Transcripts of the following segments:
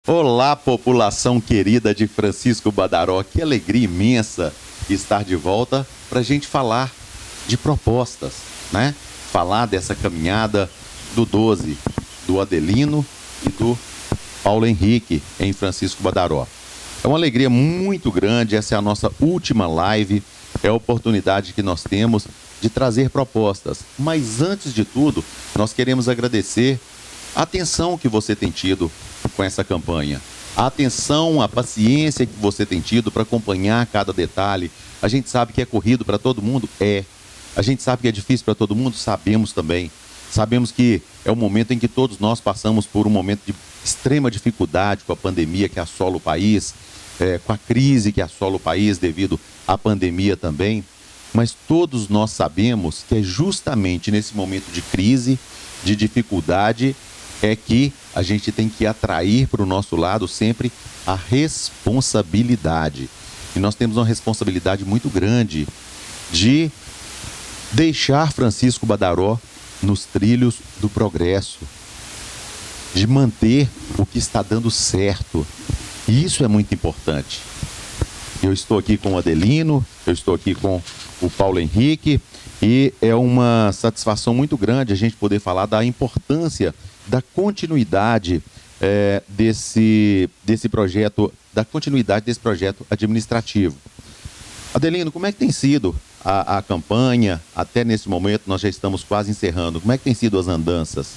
Olá, população querida de Francisco Badaró. Que alegria imensa estar de volta para a gente falar de propostas, né? Falar dessa caminhada do 12, do Adelino e do Paulo Henrique em Francisco Badaró. É uma alegria muito grande, essa é a nossa última live, é a oportunidade que nós temos de trazer propostas. Mas antes de tudo, nós queremos agradecer a atenção que você tem tido com essa campanha. A atenção, a paciência que você tem tido para acompanhar cada detalhe. A gente sabe que é corrido para todo mundo? É. A gente sabe que é difícil para todo mundo? Sabemos também. Sabemos que é um momento em que todos nós passamos por um momento de extrema dificuldade com a pandemia que assola o país, com a crise que assola o país devido à pandemia também. Mas todos nós sabemos que é justamente nesse momento de crise, de dificuldade, é que a gente tem que atrair para o nosso lado sempre a responsabilidade. E nós temos uma responsabilidade muito grande de deixar Francisco Badaró nos trilhos do progresso, de manter o que está dando certo. E isso é muito importante. Eu estou aqui com o Adelino, eu estou aqui com o Paulo Henrique, e é uma satisfação muito grande a gente poder falar da importância da continuidade desse projeto, da continuidade desse projeto administrativo. Adelino, como é que tem sido a campanha? Até nesse momento nós já estamos quase encerrando. Como é que tem sido as andanças?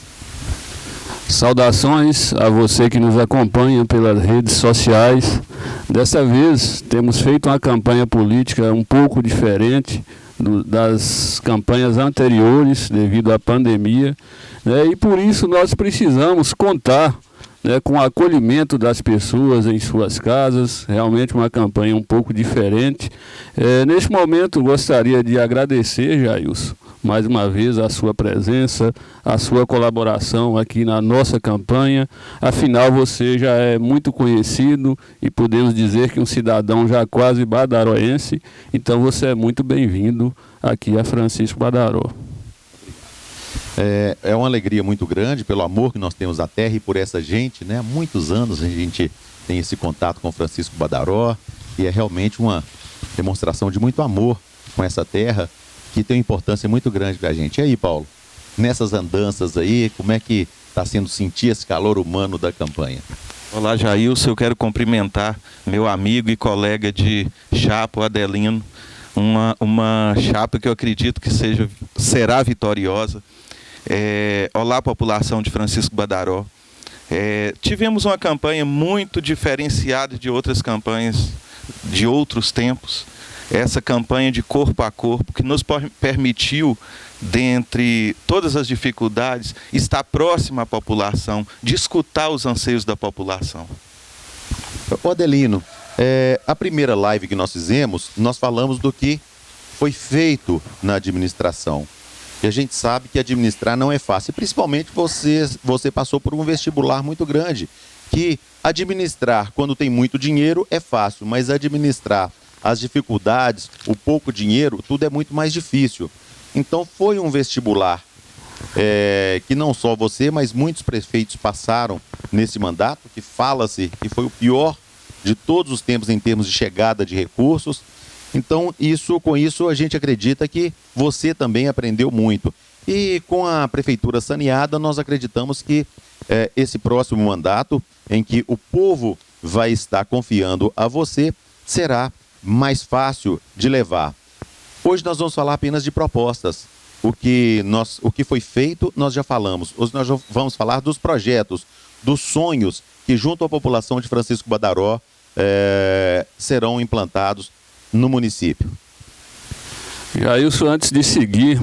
Saudações a você que nos acompanha pelas redes sociais. Dessa vez temos feito uma campanha política um pouco diferente das campanhas anteriores devido à pandemia, né? E por isso nós precisamos contar, né, com o acolhimento das pessoas em suas casas. Realmente uma campanha um pouco diferente. Neste momento gostaria de agradecer, Jailson, mais uma vez a sua presença, a sua colaboração aqui na nossa campanha. Afinal, você já é muito conhecido e podemos dizer que um cidadão já quase badaroense. Então você é muito bem-vindo aqui a Francisco Badaró. É uma alegria muito grande pelo amor que nós temos à terra e por essa gente, né? Há muitos anos a gente tem esse contato com Francisco Badaró e é realmente uma demonstração de muito amor com essa terra que tem uma importância muito grande para a gente. E aí, Paulo, nessas andanças aí, como é que está sendo sentir esse calor humano da campanha? Olá, Jailson, eu quero cumprimentar meu amigo e colega de chapa, o Adelino, uma chapa que eu acredito que será vitoriosa. Olá, população de Francisco Badaró. Tivemos uma campanha muito diferenciada de outras campanhas de outros tempos. Essa campanha de corpo a corpo, que nos permitiu, dentre todas as dificuldades, estar próximo à população, de escutar os anseios da população. Adelino, a primeira live que nós fizemos, nós falamos do que foi feito na administração. E a gente sabe que administrar não é fácil. E principalmente você passou por um vestibular muito grande, que administrar quando tem muito dinheiro é fácil, mas administrar as dificuldades, o pouco dinheiro, tudo é muito mais difícil. Então foi um vestibular que não só você, mas muitos prefeitos passaram nesse mandato, que fala-se que foi o pior de todos os tempos em termos de chegada de recursos. Então com isso a gente acredita que você também aprendeu muito. E com a prefeitura saneada, nós acreditamos que esse próximo mandato, em que o povo vai estar confiando a você, será mais fácil de levar. Hoje nós vamos falar apenas de propostas. O que foi feito, nós já falamos. Hoje nós vamos falar dos projetos, dos sonhos que junto à população de Francisco Badaró serão implantados no município. Jailson, antes de seguir,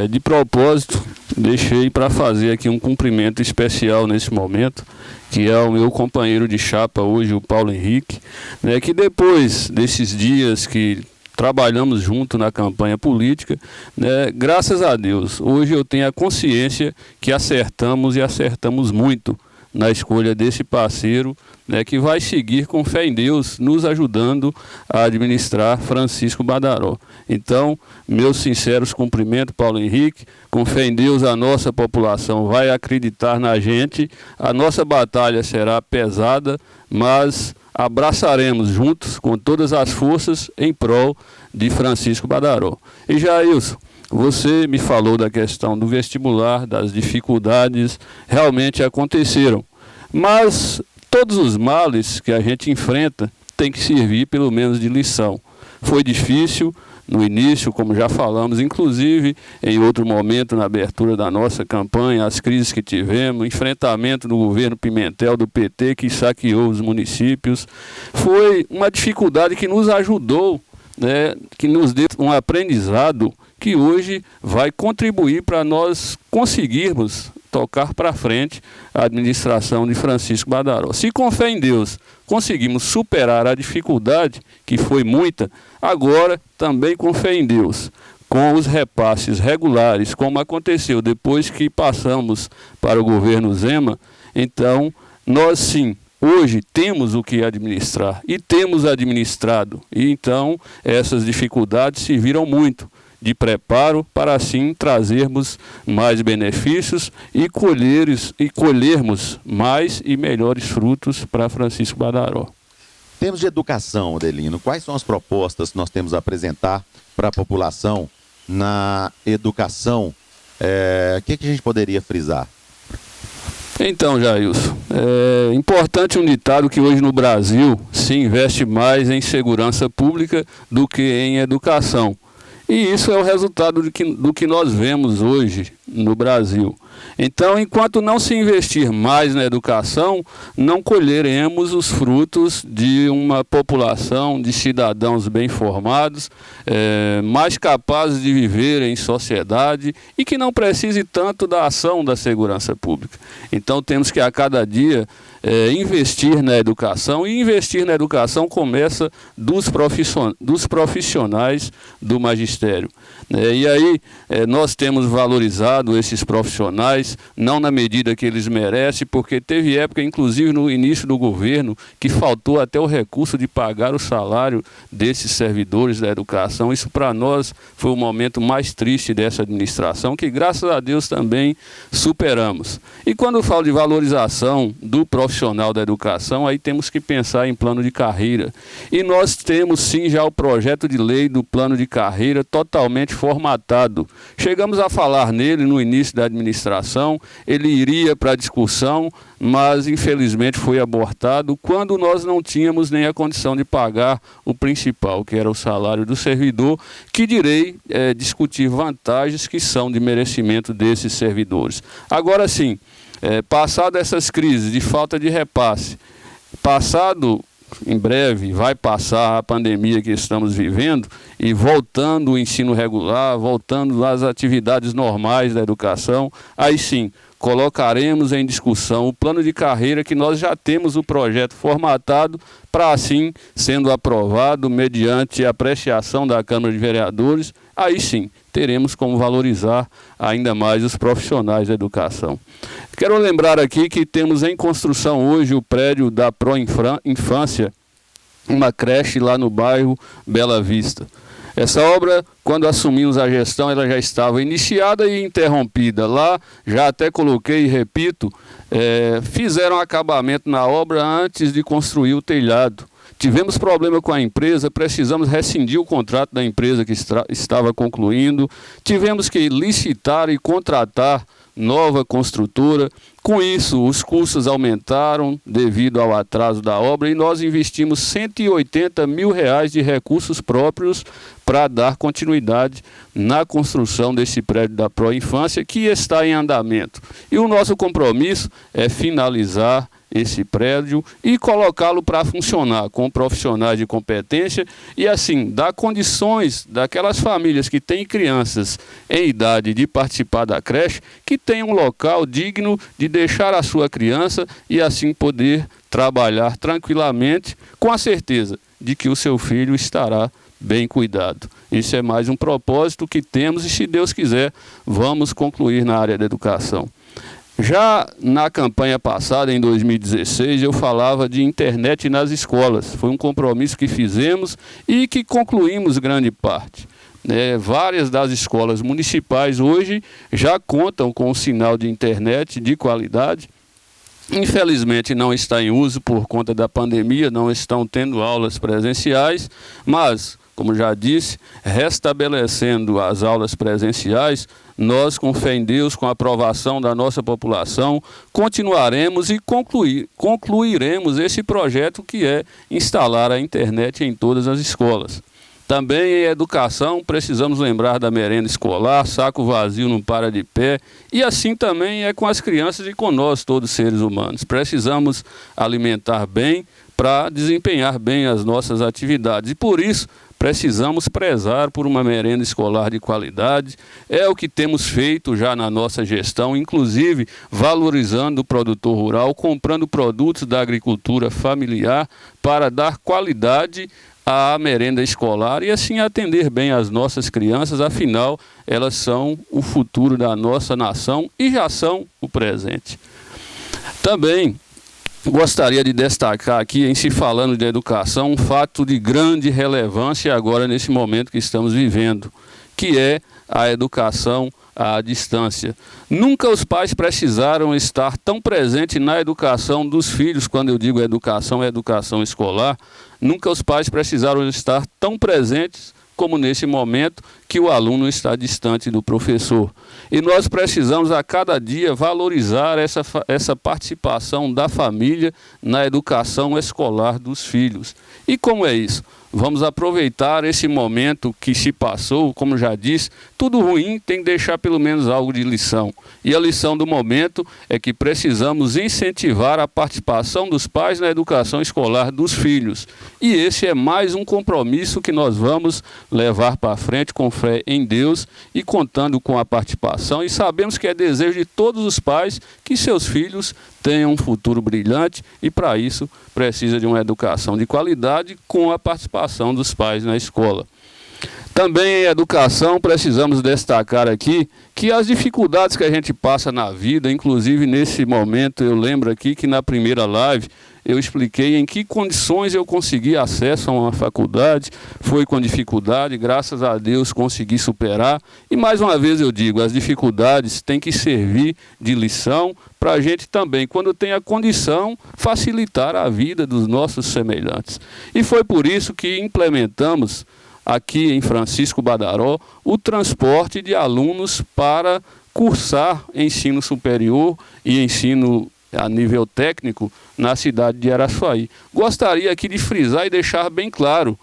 de propósito, deixei para fazer aqui um cumprimento especial nesse momento, que é o meu companheiro de chapa hoje, o Paulo Henrique, né, que depois desses dias que trabalhamos junto na campanha política, né, graças a Deus, hoje eu tenho a consciência que acertamos e acertamos muito na escolha desse parceiro, né, que vai seguir com fé em Deus, nos ajudando a administrar Francisco Badaró. Então, meus sinceros cumprimentos, Paulo Henrique. Com fé em Deus, a nossa população vai acreditar na gente. A nossa batalha será pesada, mas abraçaremos juntos, com todas as forças, em prol de Francisco Badaró. E Jailson, você me falou da questão do vestibular, das dificuldades, realmente aconteceram. Mas todos os males que a gente enfrenta tem que servir pelo menos de lição. Foi difícil no início, como já falamos, inclusive em outro momento na abertura da nossa campanha, as crises que tivemos, enfrentamento do governo Pimentel, do PT, que saqueou os municípios. Foi uma dificuldade que nos ajudou, né, que nos deu um aprendizado que hoje vai contribuir para nós conseguirmos tocar para frente a administração de Francisco Badaró. Se com fé em Deus conseguimos superar a dificuldade, que foi muita, agora também com fé em Deus, com os repasses regulares, como aconteceu depois que passamos para o governo Zema, então nós sim, hoje temos o que administrar e temos administrado. E então essas dificuldades serviram muito de preparo para assim trazermos mais benefícios e colhermos mais e melhores frutos para Francisco Badaró. Em termos de educação, Adelino, quais são as propostas que nós temos a apresentar para a população na educação? O que a gente poderia frisar? Então, Jailson, é importante um ditado que hoje no Brasil se investe mais em segurança pública do que em educação. E isso é o resultado do que nós vemos hoje no Brasil. Então, enquanto não se investir mais na educação, não colheremos os frutos de uma população de cidadãos bem formados, mais capazes de viver em sociedade e que não precise tanto da ação da segurança pública. Então, temos que a cada dia investir na educação, e investir na educação começa dos profissionais do magistério. E aí nós temos valorizado esses profissionais, não na medida que eles merecem, porque teve época, inclusive no início do governo, que faltou até o recurso de pagar o salário desses servidores da educação. Isso para nós foi o momento mais triste dessa administração, que graças a Deus também superamos. E quando eu falo de valorização do profissional da educação, aí temos que pensar em plano de carreira. E nós temos sim já o projeto de lei do plano de carreira totalmente formatado. Chegamos a falar nele no início da administração, ele iria para discussão, mas infelizmente foi abortado quando nós não tínhamos nem a condição de pagar o principal, que era o salário do servidor, que direi discutir vantagens que são de merecimento desses servidores. Agora sim, passado essas crises de falta de repasse, passado em breve vai passar a pandemia que estamos vivendo e voltando o ensino regular, voltando às atividades normais da educação, aí sim colocaremos em discussão o plano de carreira que nós já temos o projeto formatado para assim, sendo aprovado mediante a apreciação da Câmara de Vereadores, aí sim teremos como valorizar ainda mais os profissionais da educação. Quero lembrar aqui que temos em construção hoje o prédio da Proinfância, uma creche lá no bairro Bela Vista. Essa obra, quando assumimos a gestão, ela já estava iniciada e interrompida. Lá, já até coloquei e repito, fizeram acabamento na obra antes de construir o telhado. Tivemos problema com a empresa, precisamos rescindir o contrato da empresa que estava concluindo, tivemos que licitar e contratar nova construtora. Com isso, os custos aumentaram devido ao atraso da obra e nós investimos R$180 mil de recursos próprios para dar continuidade na construção desse prédio da Proinfância, que está em andamento. E o nosso compromisso é finalizar esse prédio e colocá-lo para funcionar com profissionais de competência e assim dar condições daquelas famílias que têm crianças em idade de participar da creche, que tenham um local digno de deixar a sua criança e assim poder trabalhar tranquilamente com a certeza de que o seu filho estará bem cuidado. Isso é mais um propósito que temos e, se Deus quiser, vamos concluir na área da educação. Já na campanha passada, em 2016, eu falava de internet nas escolas. Foi um compromisso que fizemos e que concluímos grande parte. Várias das escolas municipais hoje já contam com um sinal de internet de qualidade. Infelizmente não está em uso por conta da pandemia, não estão tendo aulas presenciais, mas, como já disse, restabelecendo as aulas presenciais, nós, com fé em Deus, com a aprovação da nossa população, continuaremos e concluiremos esse projeto que é instalar a internet em todas as escolas. Também em educação, precisamos lembrar da merenda escolar, saco vazio não para de pé, e assim também é com as crianças e com nós, todos seres humanos. Precisamos alimentar bem para desempenhar bem as nossas atividades, e por isso precisamos prezar por uma merenda escolar de qualidade. É o que temos feito já na nossa gestão, inclusive valorizando o produtor rural, comprando produtos da agricultura familiar para dar qualidade à merenda escolar e assim atender bem as nossas crianças, afinal elas são o futuro da nossa nação e já são o presente. Também gostaria de destacar aqui, em se falando de educação, um fato de grande relevância agora nesse momento que estamos vivendo, que é a educação à distância. Nunca os pais precisaram estar tão presentes na educação dos filhos. Quando eu digo educação, é educação escolar. Nunca os pais precisaram estar tão presentes como nesse momento que o aluno está distante do professor. E nós precisamos a cada dia valorizar essa participação da família na educação escolar dos filhos. E como é isso? Vamos aproveitar esse momento que se passou, como já disse, tudo ruim tem que deixar pelo menos algo de lição. E a lição do momento é que precisamos incentivar a participação dos pais na educação escolar dos filhos. E esse é mais um compromisso que nós vamos levar para frente com fé em Deus e contando com a participação. E sabemos que é desejo de todos os pais que seus filhos tenham um futuro brilhante e para isso precisa de uma educação de qualidade com a participação dos pais na escola. Também em educação precisamos destacar aqui que as dificuldades que a gente passa na vida, inclusive nesse momento eu lembro aqui que na primeira live eu expliquei em que condições eu consegui acesso a uma faculdade, foi com dificuldade, graças a Deus consegui superar. E mais uma vez eu digo, as dificuldades têm que servir de lição para a gente também, quando tem a condição, facilitar a vida dos nossos semelhantes. E foi por isso que implementamos aqui em Francisco Badaró o transporte de alunos para cursar ensino superior e ensino a nível técnico na cidade de Araçuaí. Gostaria aqui de frisar e deixar bem claro,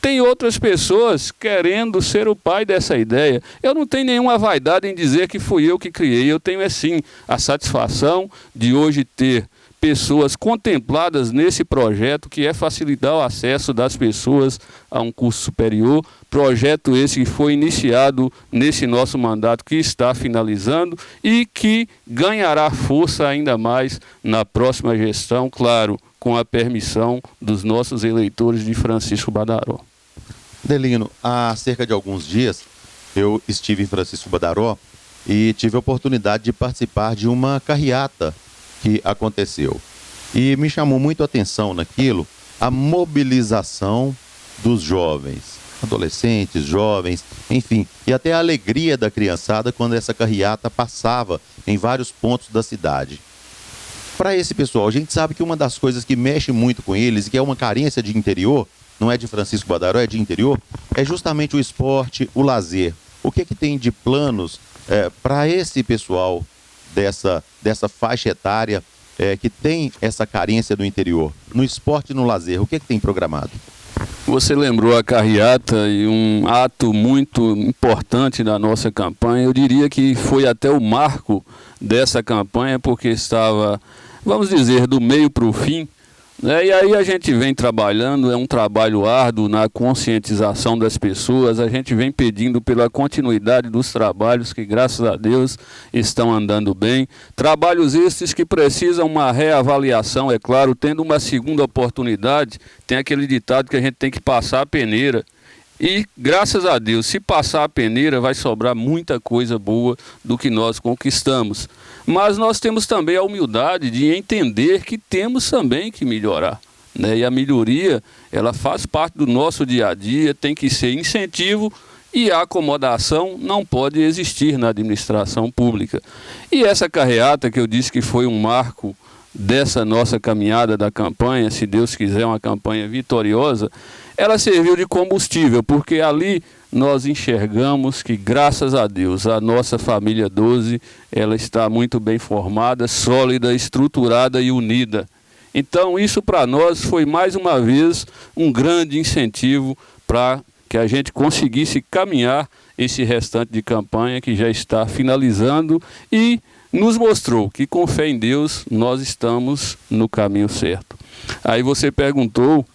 tem outras pessoas querendo ser o pai dessa ideia. Eu não tenho nenhuma vaidade em dizer que fui eu que criei, eu tenho sim a satisfação de hoje ter pessoas contempladas nesse projeto que é facilitar o acesso das pessoas a um curso superior, projeto esse que foi iniciado nesse nosso mandato que está finalizando e que ganhará força ainda mais na próxima gestão, claro, com a permissão dos nossos eleitores de Francisco Badaró. Adelino, há cerca de alguns dias eu estive em Francisco Badaró e tive a oportunidade de participar de uma carreata que aconteceu. E me chamou muito a atenção naquilo a mobilização dos jovens, adolescentes, jovens, enfim, e até a alegria da criançada quando essa carreata passava em vários pontos da cidade. Para esse pessoal, a gente sabe que uma das coisas que mexe muito com eles, e que é uma carência de interior, não é de Francisco Badaró, é de interior, é justamente o esporte, o lazer. O que tem de planos para esse pessoal dessa faixa etária que tem essa carência do interior, no esporte e no lazer? O que tem programado? Você lembrou a carreata e um ato muito importante da nossa campanha. Eu diria que foi até o marco dessa campanha, porque estava, vamos dizer, do meio para o fim. E aí a gente vem trabalhando, é um trabalho árduo na conscientização das pessoas, a gente vem pedindo pela continuidade dos trabalhos que, graças a Deus, estão andando bem. Trabalhos estes que precisam uma reavaliação, é claro, tendo uma segunda oportunidade, tem aquele ditado que a gente tem que passar a peneira. E, graças a Deus, se passar a peneira, vai sobrar muita coisa boa do que nós conquistamos. Mas nós temos também a humildade de entender que temos também que melhorar, né? E a melhoria, ela faz parte do nosso dia a dia, tem que ser incentivo, e a acomodação não pode existir na administração pública. E essa carreata que eu disse que foi um marco dessa nossa caminhada da campanha, se Deus quiser, uma campanha vitoriosa, ela serviu de combustível, porque ali nós enxergamos que, graças a Deus, a nossa família 12, ela está muito bem formada, sólida, estruturada e unida. Então, isso para nós foi mais uma vez um grande incentivo para que a gente conseguisse caminhar esse restante de campanha que já está finalizando e nos mostrou que, com fé em Deus, nós estamos no caminho certo. Aí você perguntou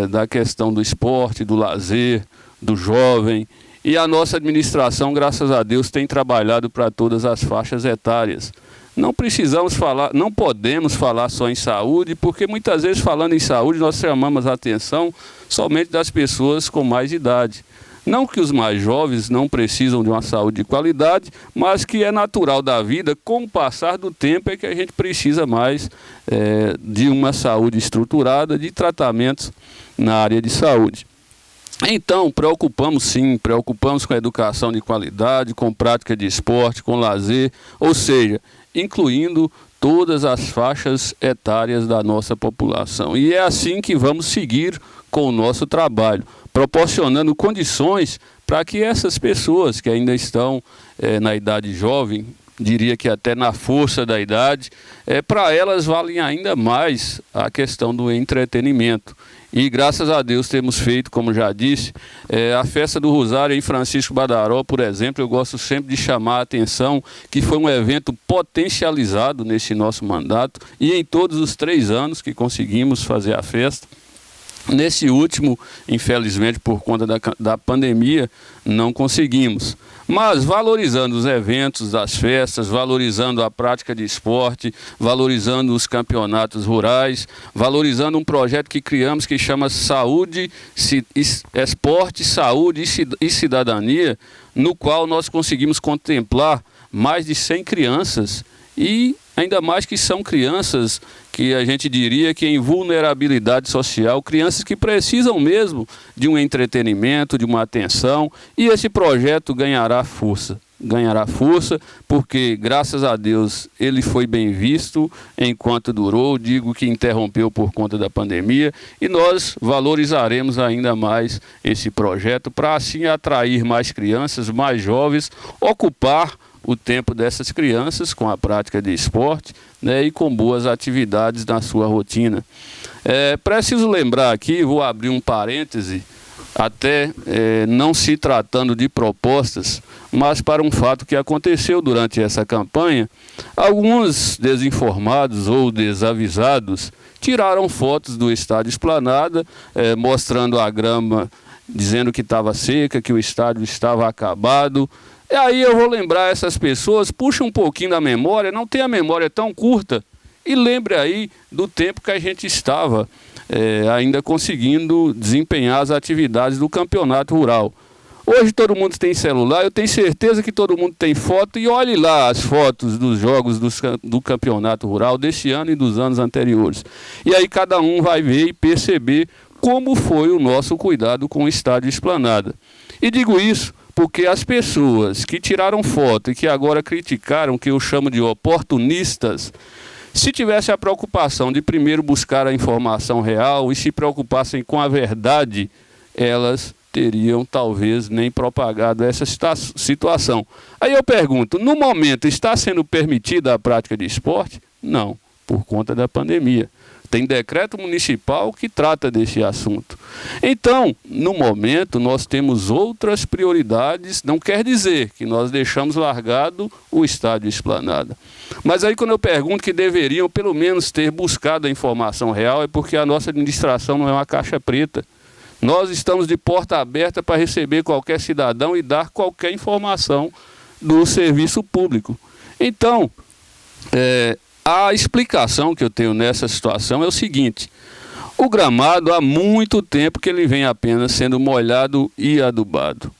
da questão do esporte, do lazer, do jovem, e a nossa administração, graças a Deus, tem trabalhado para todas as faixas etárias. Não precisamos falar, não podemos falar só em saúde, porque muitas vezes, falando em saúde, nós chamamos a atenção somente das pessoas com mais idade. Não que os mais jovens não precisam de uma saúde de qualidade, mas que é natural da vida, com o passar do tempo é que a gente precisa mais de uma saúde estruturada, de tratamentos na área de saúde. Então, preocupamos sim, preocupamos com a educação de qualidade, com prática de esporte, com lazer, ou seja, incluindo todas as faixas etárias da nossa população. E é assim que vamos seguir com o nosso trabalho, proporcionando condições para que essas pessoas que ainda estão na idade jovem, diria que até na força da idade, para elas valem ainda mais a questão do entretenimento. E graças a Deus temos feito, como já disse, a Festa do Rosário em Francisco Badaró, por exemplo, eu gosto sempre de chamar a atenção que foi um evento potencializado nesse nosso mandato e em todos os 3 anos que conseguimos fazer a festa. Nesse último, infelizmente, por conta da pandemia, não conseguimos. Mas valorizando os eventos das festas, valorizando a prática de esporte, valorizando os campeonatos rurais, valorizando um projeto que criamos que chama Saúde, Esporte, Saúde e Cidadania, no qual nós conseguimos contemplar mais de 100 crianças e ainda mais que são crianças que a gente diria que em vulnerabilidade social, crianças que precisam mesmo de um entretenimento, de uma atenção, e esse projeto ganhará força porque, graças a Deus, ele foi bem visto enquanto durou, digo que interrompeu por conta da pandemia, e nós valorizaremos ainda mais esse projeto para assim atrair mais crianças, mais jovens, ocupar o tempo dessas crianças com a prática de esporte, né, e com boas atividades na sua rotina. Preciso lembrar aqui, vou abrir um parêntese, até não se tratando de propostas, mas para um fato que aconteceu durante essa campanha, alguns desinformados ou desavisados tiraram fotos do estádio Esplanada, mostrando a grama, dizendo que estava seca, que o estádio estava acabado. E aí eu vou lembrar essas pessoas, puxa um pouquinho da memória, não tem a memória tão curta, e lembre aí do tempo que a gente estava ainda conseguindo desempenhar as atividades do campeonato rural. Hoje todo mundo tem celular, eu tenho certeza que todo mundo tem foto, e olhe lá as fotos dos jogos do campeonato rural desse ano e dos anos anteriores. E aí cada um vai ver e perceber como foi o nosso cuidado com o estádio Esplanada. E digo isso porque as pessoas que tiraram foto e que agora criticaram, que eu chamo de oportunistas, se tivesse a preocupação de primeiro buscar a informação real e se preocupassem com a verdade, elas teriam talvez nem propagado essa situação. Aí eu pergunto, no momento está sendo permitida a prática de esporte? Não, por conta da pandemia. Tem decreto municipal que trata desse assunto. Então, no momento, nós temos outras prioridades. Não quer dizer que nós deixamos largado o estádio Esplanada. Mas aí, quando eu pergunto que deveriam, pelo menos, ter buscado a informação real, é porque a nossa administração não é uma caixa preta. Nós estamos de porta aberta para receber qualquer cidadão e dar qualquer informação do serviço público. Então, a explicação que eu tenho nessa situação é o seguinte: o gramado há muito tempo que ele vem apenas sendo molhado e adubado.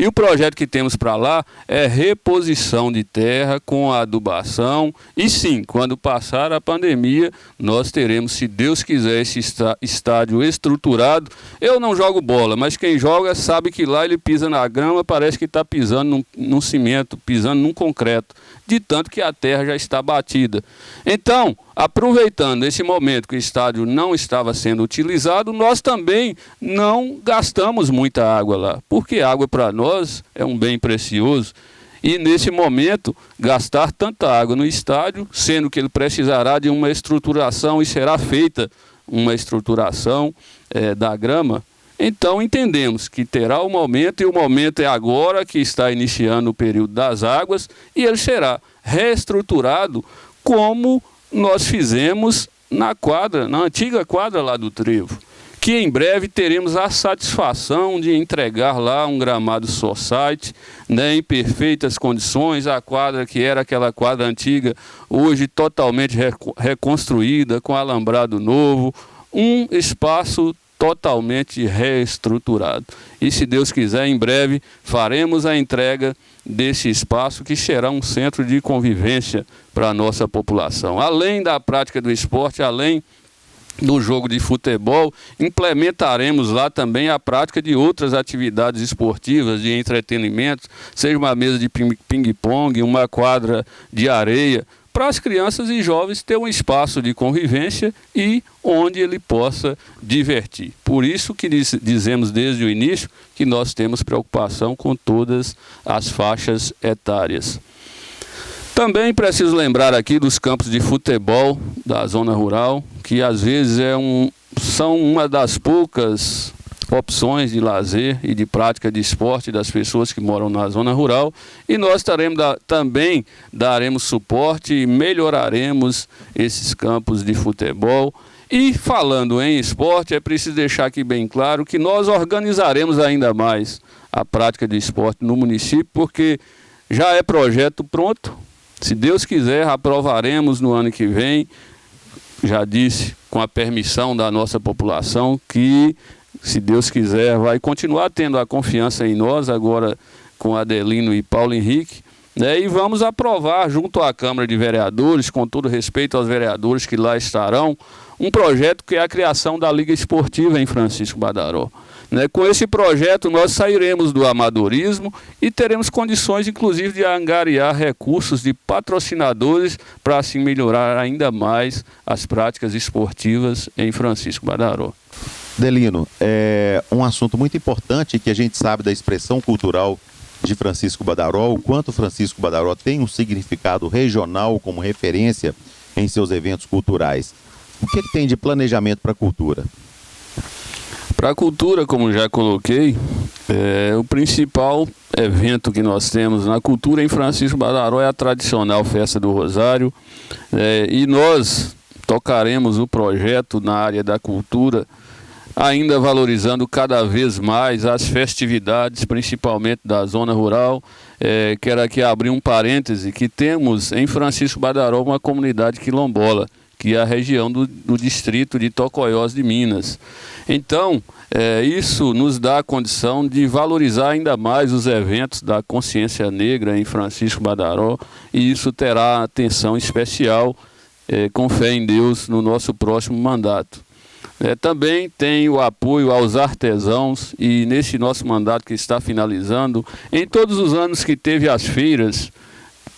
E o projeto que temos para lá é reposição de terra com adubação. E sim, quando passar a pandemia, nós teremos, se Deus quiser, esse estádio estruturado. Eu não jogo bola, mas quem joga sabe que lá ele pisa na grama, parece que está pisando num cimento, pisando num concreto, de tanto que a terra já está batida. Então, aproveitando esse momento que o estádio não estava sendo utilizado, nós também não gastamos muita água lá, porque água para nós é um bem precioso. E nesse momento, gastar tanta água no estádio, sendo que ele precisará de uma estruturação e será feita uma estruturação da grama, então entendemos que terá o momento, e o momento é agora que está iniciando o período das águas, e ele será reestruturado como nós fizemos na antiga quadra lá do Trevo, que em breve teremos a satisfação de entregar lá um gramado society, né, em perfeitas condições, a quadra que era aquela quadra antiga, hoje totalmente reconstruída, com alambrado novo, um espaço totalmente reestruturado. E se Deus quiser, em breve faremos a entrega desse espaço que será um centro de convivência para a nossa população. Além da prática do esporte, além do jogo de futebol, implementaremos lá também a prática de outras atividades esportivas, de entretenimento, seja uma mesa de ping-pong, uma quadra de areia, para as crianças e jovens ter um espaço de convivência e onde ele possa divertir. Por isso que dizemos desde o início que nós temos preocupação com todas as faixas etárias. Também preciso lembrar aqui dos campos de futebol da zona rural, que às vezes são uma das poucas opções de lazer e de prática de esporte das pessoas que moram na zona rural, e nós também daremos suporte e melhoraremos esses campos de futebol. E falando em esporte, é preciso deixar aqui bem claro que nós organizaremos ainda mais a prática de esporte no município, porque já é projeto pronto. Se Deus quiser, aprovaremos no ano que vem, já disse, com a permissão da nossa população, que, se Deus quiser, vai continuar tendo a confiança em nós, agora com Adelino e Paulo Henrique, né, e vamos aprovar junto à Câmara de Vereadores, com todo respeito aos vereadores que lá estarão, um projeto que é a criação da Liga Esportiva em Francisco Badaró. Né, com esse projeto nós sairemos do amadorismo e teremos condições, inclusive, de angariar recursos de patrocinadores para assim melhorar ainda mais as práticas esportivas em Francisco Badaró. Adelino, é um assunto muito importante que a gente sabe da expressão cultural de Francisco Badaró, o quanto Francisco Badaró tem um significado regional como referência em seus eventos culturais. O que tem de planejamento para a cultura? Para a cultura, como já coloquei, o principal evento que nós temos na cultura em Francisco Badaró é a tradicional Festa do Rosário, e nós tocaremos o projeto na área da cultura, ainda valorizando cada vez mais as festividades, principalmente da zona rural. Quero aqui abrir um parêntese, que temos em Francisco Badaró uma comunidade quilombola, que é a região do distrito de Tocoiós de Minas. Então, isso nos dá a condição de valorizar ainda mais os eventos da consciência negra em Francisco Badaró, e isso terá atenção especial, com fé em Deus, no nosso próximo mandato. Também tem o apoio aos artesãos, e nesse nosso mandato que está finalizando, em todos os anos que teve as feiras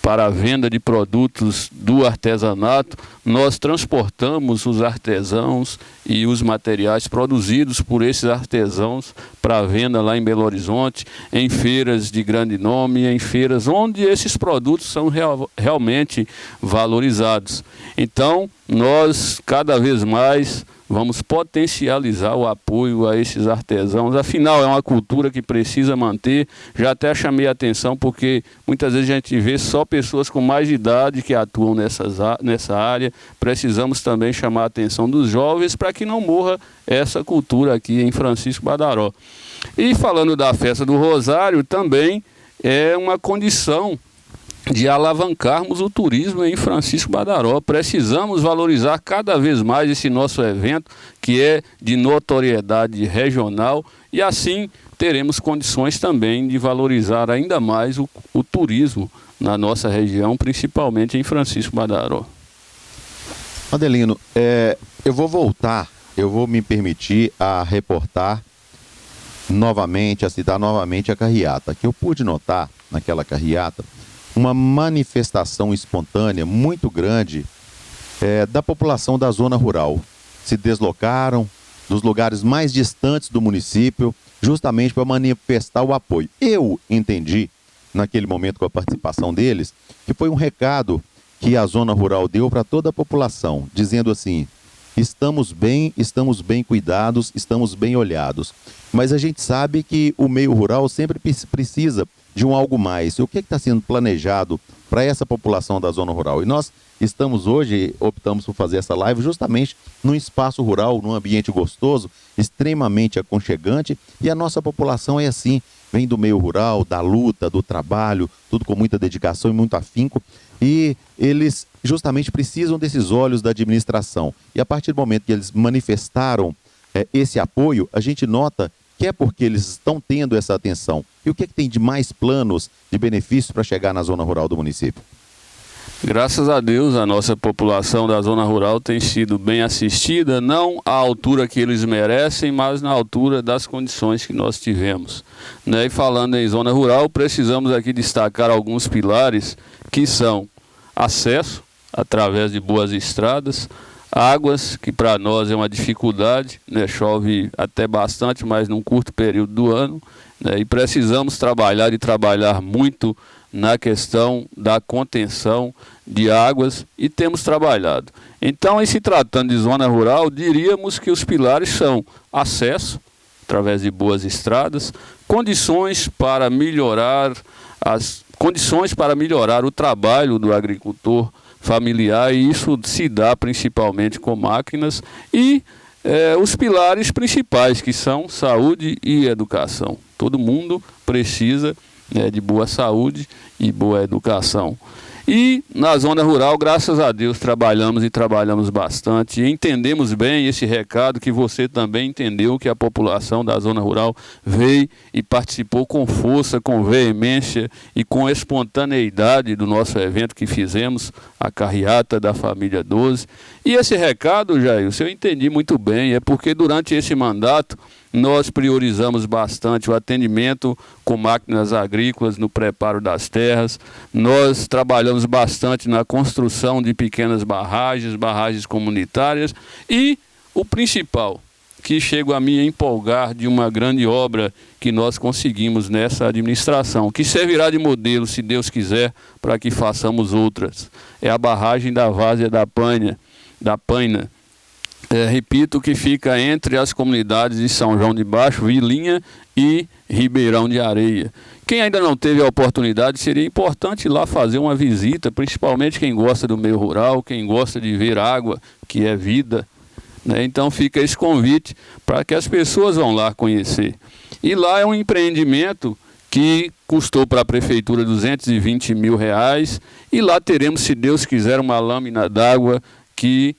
para a venda de produtos do artesanato, nós transportamos os artesãos e os materiais produzidos por esses artesãos para a venda lá em Belo Horizonte, em feiras de grande nome, em feiras onde esses produtos são realmente valorizados. Então, nós cada vez mais vamos potencializar o apoio a esses artesãos. Afinal, é uma cultura que precisa manter. Já até chamei a atenção porque muitas vezes a gente vê só pessoas com mais de idade que atuam nessa área. Precisamos também chamar a atenção dos jovens para que não morra essa cultura aqui em Francisco Badaró. E falando da Festa do Rosário, também é uma condição de alavancarmos o turismo em Francisco Badaró. Precisamos valorizar cada vez mais esse nosso evento, que é de notoriedade regional E assim teremos condições também de valorizar ainda mais o turismo na nossa região, principalmente em Francisco Badaró. Adelino, eu vou me permitir a reportar novamente, a citar novamente a carreata, que eu pude notar naquela carreata uma manifestação espontânea muito grande da população da zona rural. Se deslocaram dos lugares mais distantes do município justamente para manifestar o apoio. Eu entendi, naquele momento com a participação deles, que foi um recado que a zona rural deu para toda a população, dizendo assim: estamos bem cuidados, estamos bem olhados. Mas a gente sabe que o meio rural sempre precisa de um algo mais. E o que está sendo planejado para essa população da zona rural? E nós estamos hoje, optamos por fazer essa live justamente num espaço rural, num ambiente gostoso, extremamente aconchegante, e a nossa população é assim, vem do meio rural, da luta, do trabalho, tudo com muita dedicação e muito afinco, e eles justamente precisam desses olhos da administração. E a partir do momento que eles manifestaram esse apoio, a gente nota que é porque eles estão tendo essa atenção. E o que tem de mais planos, de benefícios para chegar na zona rural do município? Graças a Deus, a nossa população da zona rural tem sido bem assistida, não à altura que eles merecem, mas na altura das condições que nós tivemos. E falando em zona rural, precisamos aqui destacar alguns pilares que são acesso, através de boas estradas, águas, que para nós é uma dificuldade, chove até bastante, mas num curto período do ano, e precisamos trabalhar muito na questão da contenção de águas, e temos trabalhado. Então, em se tratando de zona rural, diríamos que os pilares são acesso, através de boas estradas, condições para melhorar o trabalho do agricultor familiar, e isso se dá principalmente com máquinas, e os pilares principais, que são saúde e educação. Todo mundo precisa de boa saúde e boa educação. E na zona rural, graças a Deus, trabalhamos bastante, e entendemos bem esse recado que você também entendeu, que a população da zona rural veio e participou com força, com veemência e com espontaneidade do nosso evento que fizemos, a carreata da família 12. E esse recado, Jair, eu entendi muito bem, é porque durante esse mandato nós priorizamos bastante o atendimento com máquinas agrícolas no preparo das terras, nós trabalhamos bastante na construção de pequenas barragens comunitárias, e o principal, que chego a me empolgar, de uma grande obra que nós conseguimos nessa administração, que servirá de modelo, se Deus quiser, para que façamos outras. É a barragem da Várzea da Paina. Repito, que fica entre as comunidades de São João de Baixo, Vilinha e Ribeirão de Areia. Quem ainda não teve a oportunidade, seria importante ir lá fazer uma visita, principalmente quem gosta do meio rural, quem gosta de ver água, que é vida. Então fica esse convite para que as pessoas vão lá conhecer. E lá é um empreendimento que custou para a prefeitura R$220 mil, e lá teremos, se Deus quiser, uma lâmina d'água que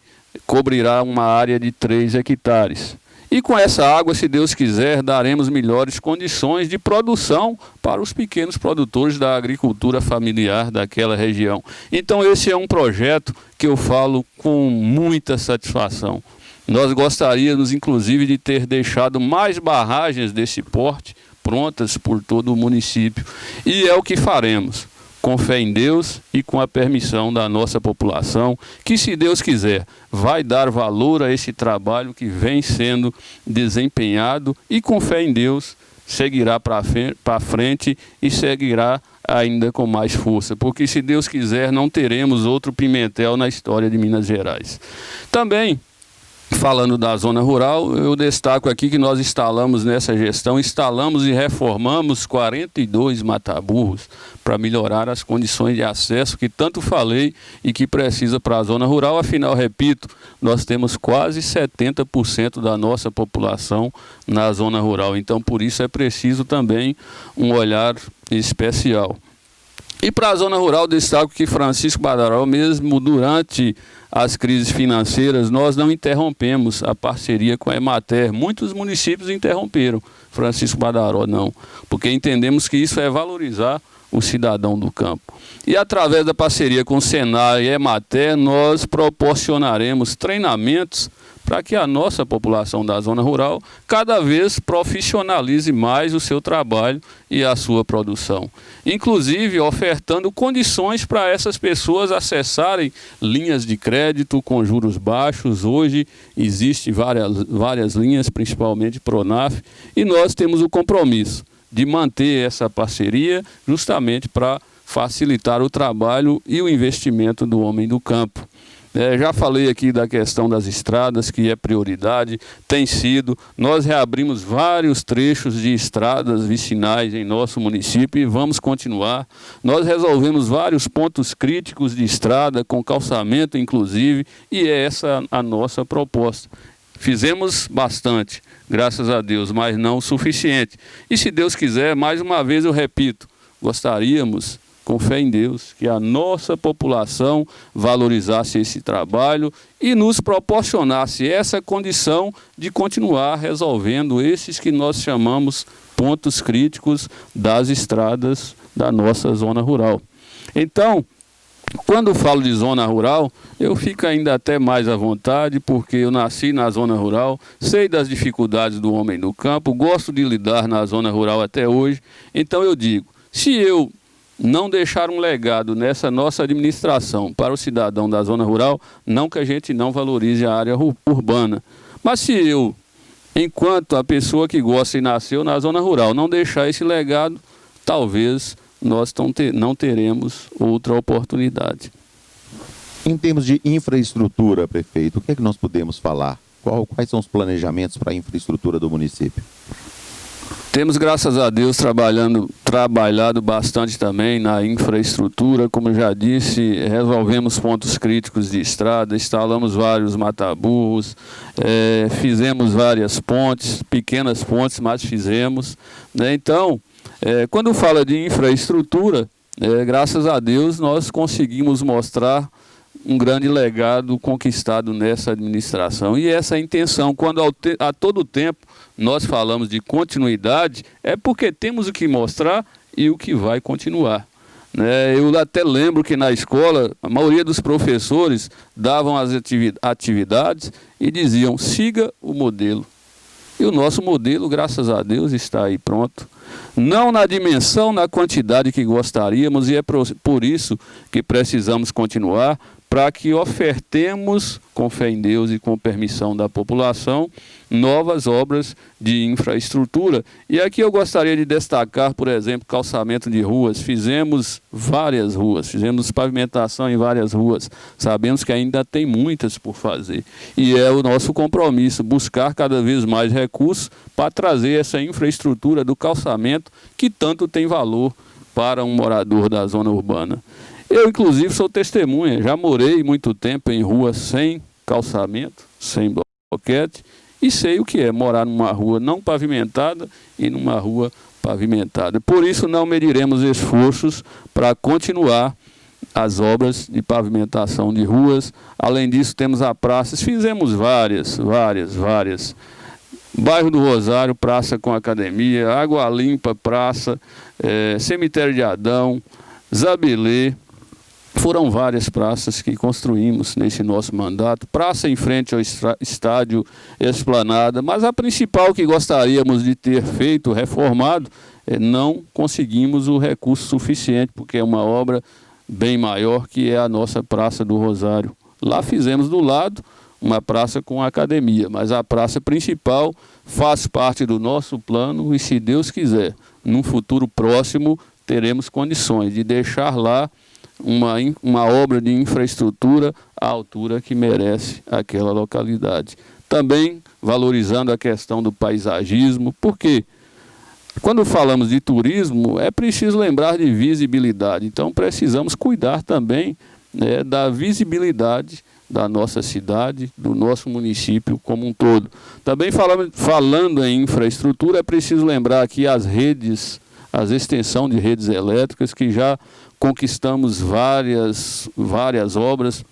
cobrirá uma área de 3 hectares. E com essa água, se Deus quiser, daremos melhores condições de produção para os pequenos produtores da agricultura familiar daquela região. Então esse é um projeto que eu falo com muita satisfação. Nós gostaríamos, inclusive, de ter deixado mais barragens desse porte prontas por todo o município. E é o que faremos, com fé em Deus e com a permissão da nossa população, que, se Deus quiser, vai dar valor a esse trabalho que vem sendo desempenhado, e com fé em Deus seguirá para frente e seguirá ainda com mais força, porque, se Deus quiser, não teremos outro Pimentel na história de Minas Gerais. Também, falando da zona rural, eu destaco aqui que nós instalamos nessa gestão, e reformamos 42 mataburros para melhorar as condições de acesso que tanto falei e que precisa para a zona rural. Afinal, repito, nós temos quase 70% da nossa população na zona rural, então por isso é preciso também um olhar especial. E para a zona rural, destaco que Francisco Badaró, mesmo durante as crises financeiras, nós não interrompemos a parceria com a Emater. Muitos municípios interromperam, Francisco Badaró não, porque entendemos que isso é valorizar o cidadão do campo. E através da parceria com o Senai e a Emater, nós proporcionaremos treinamentos para que a nossa população da zona rural cada vez profissionalize mais o seu trabalho e a sua produção. Inclusive ofertando condições para essas pessoas acessarem linhas de crédito com juros baixos. Hoje existem várias linhas, principalmente Pronaf, e nós temos o compromisso de manter essa parceria justamente para facilitar o trabalho e o investimento do homem do campo. Já falei aqui da questão das estradas, que é prioridade, tem sido. Nós reabrimos vários trechos de estradas vicinais em nosso município e vamos continuar. Nós resolvemos vários pontos críticos de estrada, com calçamento inclusive, e é essa a nossa proposta. Fizemos bastante, graças a Deus, mas não o suficiente. E se Deus quiser, mais uma vez eu repito, gostaríamos, com fé em Deus, que a nossa população valorizasse esse trabalho e nos proporcionasse essa condição de continuar resolvendo esses que nós chamamos pontos críticos das estradas da nossa zona rural. Então, quando falo de zona rural, eu fico ainda até mais à vontade, porque eu nasci na zona rural, sei das dificuldades do homem do campo, gosto de lidar na zona rural até hoje. Então eu digo, se eu não deixar um legado nessa nossa administração para o cidadão da zona rural, não que a gente não valorize a área urbana, mas se eu, enquanto a pessoa que gosta e nasceu na zona rural, não deixar esse legado, talvez nós não teremos outra oportunidade. Em termos de infraestrutura, prefeito, o que é que nós podemos falar? Quais são os planejamentos para a infraestrutura do município? Temos, graças a Deus, trabalhado bastante também na infraestrutura. Como já disse, resolvemos pontos críticos de estrada, instalamos vários mataburros, fizemos várias pontes, pequenas pontes, mas fizemos, né? Então, quando fala de infraestrutura, graças a Deus, nós conseguimos mostrar um grande legado conquistado nessa administração. E essa intenção, quando a todo tempo nós falamos de continuidade, é porque temos o que mostrar e o que vai continuar. Eu até lembro que na escola, a maioria dos professores davam as atividades e diziam, siga o modelo. E o nosso modelo, graças a Deus, está aí pronto. Não na dimensão, na quantidade que gostaríamos, e é por isso que precisamos continuar, para que ofertemos, com fé em Deus e com permissão da população, novas obras de infraestrutura. E aqui eu gostaria de destacar, por exemplo, calçamento de ruas. Fizemos várias ruas, fizemos pavimentação em várias ruas. Sabemos que ainda tem muitas por fazer. E é o nosso compromisso, buscar cada vez mais recursos para trazer essa infraestrutura do calçamento que tanto tem valor para um morador da zona urbana. Eu, inclusive, sou testemunha, já morei muito tempo em ruas sem calçamento, sem bloquete, e sei o que é morar numa rua não pavimentada e numa rua pavimentada. Por isso, não mediremos esforços para continuar as obras de pavimentação de ruas. Além disso, temos a praça, fizemos várias. Bairro do Rosário, praça com academia, Água Limpa, praça, Cemitério de Adão, Zabelê. Foram várias praças que construímos nesse nosso mandato, praça em frente ao estádio Esplanada, mas a principal que gostaríamos de ter feito, reformado, não conseguimos o recurso suficiente, porque é uma obra bem maior, que é a nossa Praça do Rosário. Lá fizemos do lado uma praça com academia, mas a praça principal faz parte do nosso plano e, se Deus quiser, num futuro próximo, teremos condições de deixar lá uma obra de infraestrutura à altura que merece aquela localidade. Também valorizando a questão do paisagismo, porque quando falamos de turismo, é preciso lembrar de visibilidade. Então precisamos cuidar também, da visibilidade da nossa cidade, do nosso município como um todo. Também falando em infraestrutura, é preciso lembrar aqui as extensão de redes elétricas que já conquistamos várias obras,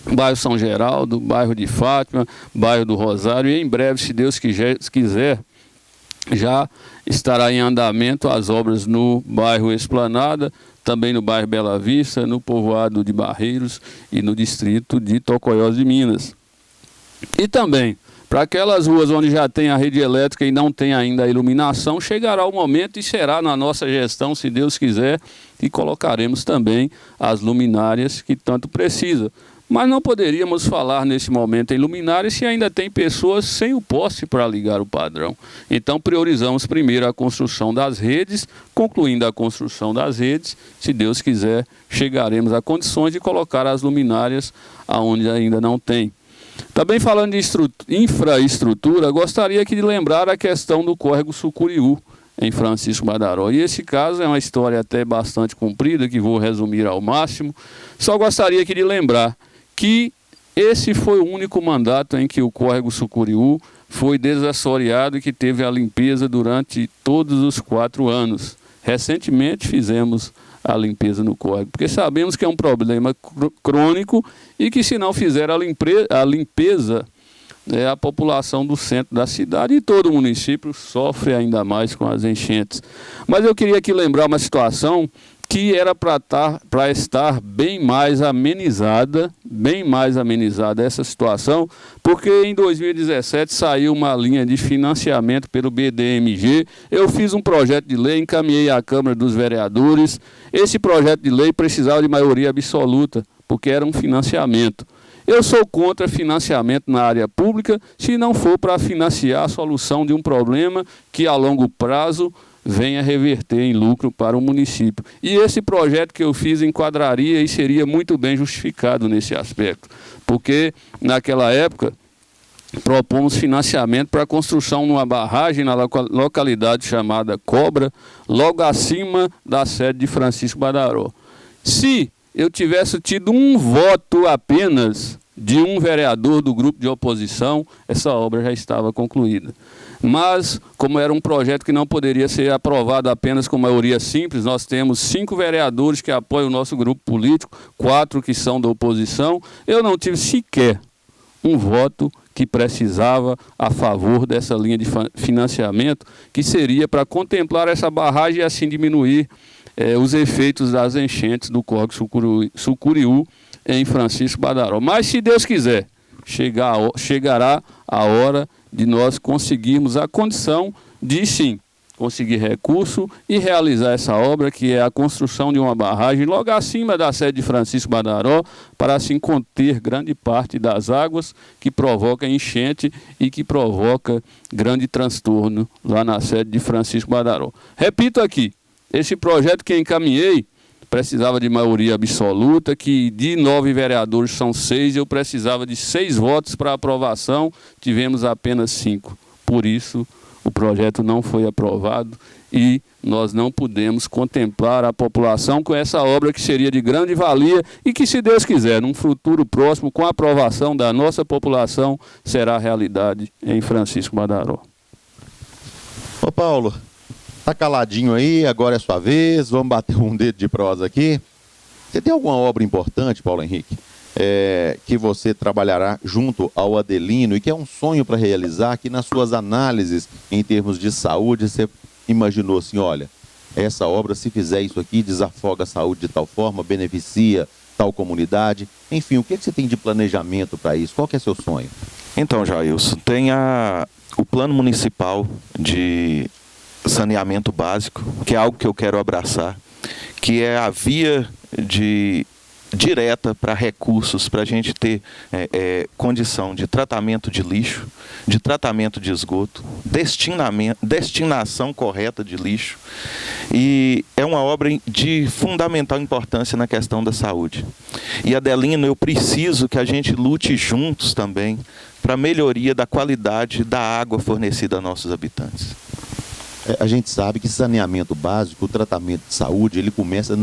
bairro São Geraldo, bairro de Fátima, bairro do Rosário, e em breve, se Deus quiser, já estará em andamento as obras no bairro Esplanada, também no bairro Bela Vista, no povoado de Barreiros e no distrito de Tocoiós de Minas. E também, para aquelas ruas onde já tem a rede elétrica e não tem ainda a iluminação, chegará o momento e será na nossa gestão, se Deus quiser, que colocaremos também as luminárias que tanto precisa. Mas não poderíamos falar nesse momento em luminárias se ainda tem pessoas sem o poste para ligar o padrão. Então priorizamos primeiro a construção das redes, concluindo a construção das redes, se Deus quiser, chegaremos a condições de colocar as luminárias aonde ainda não tem. Também falando de infraestrutura, gostaria aqui de lembrar a questão do córrego Sucuriú, em Francisco Badaró. E esse caso é uma história até bastante comprida, que vou resumir ao máximo. Só gostaria aqui de lembrar que esse foi o único mandato em que o córrego Sucuriú foi desassoreado e que teve a limpeza durante todos os 4 anos. Recentemente fizemos a limpeza no córrego, porque sabemos que é um problema crônico e que se não fizer a limpeza, a população do centro da cidade e todo o município sofre ainda mais com as enchentes. Mas eu queria aqui lembrar uma situação que era para estar bem mais amenizada essa situação, porque em 2017 saiu uma linha de financiamento pelo BDMG. Eu fiz um projeto de lei, encaminhei à Câmara dos Vereadores. Esse projeto de lei precisava de maioria absoluta, porque era um financiamento. Eu sou contra financiamento na área pública, se não for para financiar a solução de um problema que a longo prazo venha reverter em lucro para o município. E esse projeto que eu fiz enquadraria e seria muito bem justificado nesse aspecto, porque naquela época propomos financiamento para a construção de uma barragem na localidade chamada Cobra, logo acima da sede de Francisco Badaró. Se eu tivesse tido um voto apenas de um vereador do grupo de oposição, essa obra já estava concluída. Mas, como era um projeto que não poderia ser aprovado apenas com maioria simples, nós temos 5 vereadores que apoiam o nosso grupo político, 4 que são da oposição. Eu não tive sequer um voto que precisava a favor dessa linha de financiamento, que seria para contemplar essa barragem e assim diminuir os efeitos das enchentes do córrego Sucuriú em Francisco Badaró. Mas, se Deus quiser, chegará a hora de nós conseguirmos a condição de, sim, conseguir recurso e realizar essa obra, que é a construção de uma barragem logo acima da sede de Francisco Badaró, para assim conter grande parte das águas que provoca enchente e que provoca grande transtorno lá na sede de Francisco Badaró. Repito aqui, esse projeto que encaminhei precisava de maioria absoluta, que de 9 vereadores são 6, eu precisava de 6 votos para aprovação, tivemos apenas 5. Por isso, o projeto não foi aprovado e nós não pudemos contemplar a população com essa obra que seria de grande valia e que, se Deus quiser, num futuro próximo, com a aprovação da nossa população, será realidade em Francisco Badaró. Ô Paulo, tá caladinho aí, agora é sua vez, vamos bater um dedo de prosa aqui. Você tem alguma obra importante, Paulo Henrique, que você trabalhará junto ao Adelino e que é um sonho para realizar, que nas suas análises em termos de saúde, você imaginou assim, olha, essa obra, se fizer isso aqui, desafoga a saúde de tal forma, beneficia tal comunidade, enfim, o que você tem de planejamento para isso? Qual que é seu sonho? Então, Jailson, tem o plano municipal de saneamento básico, que é algo que eu quero abraçar, que é a via direta para recursos, para a gente ter condição de tratamento de lixo, de tratamento de esgoto, destinação correta de lixo, e é uma obra de fundamental importância na questão da saúde. E, Adelino, eu preciso que a gente lute juntos também para a melhoria da qualidade da água fornecida a nossos habitantes. A gente sabe que saneamento básico, o tratamento de saúde, ele começa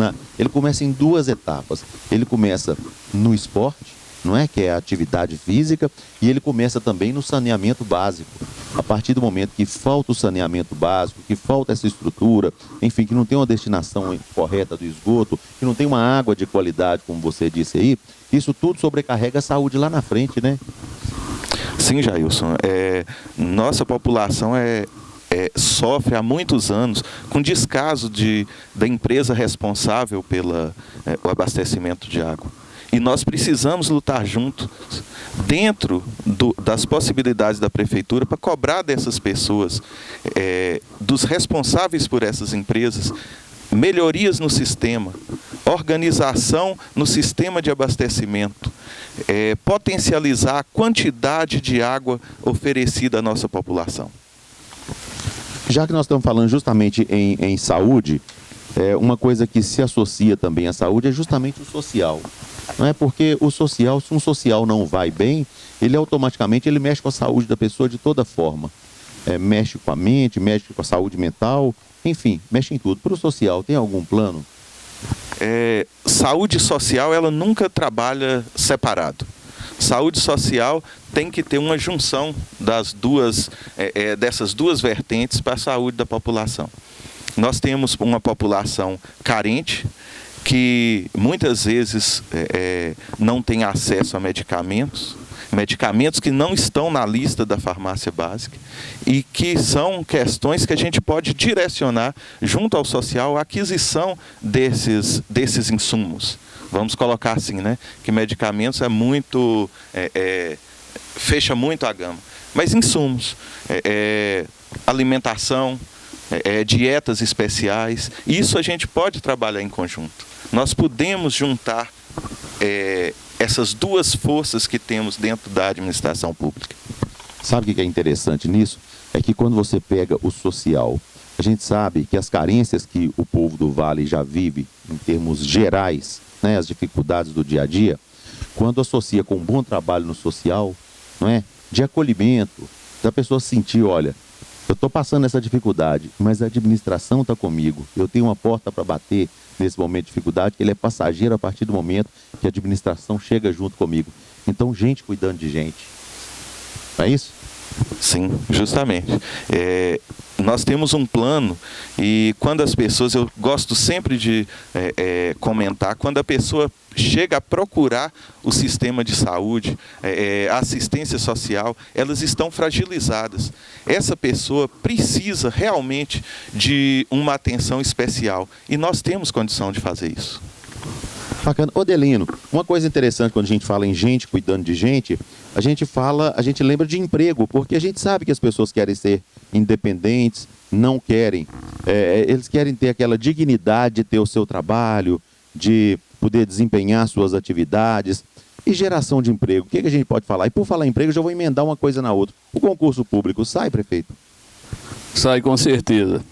em 2 etapas. Ele começa no esporte, não é? Que é a atividade física, e ele começa também no saneamento básico. A partir do momento que falta o saneamento básico, que falta essa estrutura, enfim, que não tem uma destinação correta do esgoto, que não tem uma água de qualidade, como você disse aí, isso tudo sobrecarrega a saúde lá na frente, né? Sim, Jailson. Nossa população sofre há muitos anos com descaso da empresa responsável pelo abastecimento de água. E nós precisamos lutar juntos, dentro das possibilidades da prefeitura, para cobrar dessas pessoas, dos responsáveis por essas empresas, melhorias no sistema, organização no sistema de abastecimento, potencializar a quantidade de água oferecida à nossa população. Já que nós estamos falando justamente em saúde, uma coisa que se associa também à saúde é justamente o social. Não é porque o social, se um social não vai bem, ele automaticamente mexe com a saúde da pessoa de toda forma. Mexe com a mente, mexe com a saúde mental, enfim, mexe em tudo. Para o social, tem algum plano? Saúde social, ela nunca trabalha separado. Saúde social tem que ter uma junção dessas duas vertentes para a saúde da população. Nós temos uma população carente, que muitas vezes não tem acesso a medicamentos que não estão na lista da farmácia básica e que são questões que a gente pode direcionar junto ao social a aquisição desses insumos. Vamos colocar assim, né? Que medicamentos fecha muito a gama. Mas insumos, alimentação, dietas especiais, isso a gente pode trabalhar em conjunto. Nós podemos juntar essas duas forças que temos dentro da administração pública. Sabe o que é interessante nisso? É que quando você pega o social, a gente sabe que as carências que o povo do Vale já vive, em termos gerais, né, as dificuldades do dia a dia, quando associa com um bom trabalho no social, não é? De acolhimento, da pessoa sentir, olha, eu estou passando essa dificuldade, mas a administração está comigo, eu tenho uma porta para bater nesse momento de dificuldade, que ele é passageiro a partir do momento que a administração chega junto comigo. Então, gente cuidando de gente. Não é isso? Sim, justamente. Nós temos um plano e quando as pessoas, eu gosto sempre de comentar, quando a pessoa chega a procurar o sistema de saúde, a assistência social, elas estão fragilizadas. Essa pessoa precisa realmente de uma atenção especial e nós temos condição de fazer isso. Bacana. Odelino, uma coisa interessante quando a gente fala em gente cuidando de gente, a gente lembra de emprego, porque a gente sabe que as pessoas querem ser independentes, não querem. Eles querem ter aquela dignidade de ter o seu trabalho, de poder desempenhar suas atividades. E geração de emprego, o que a gente pode falar? E por falar em emprego, eu já vou emendar uma coisa na outra. O concurso público sai, prefeito? Sai com certeza.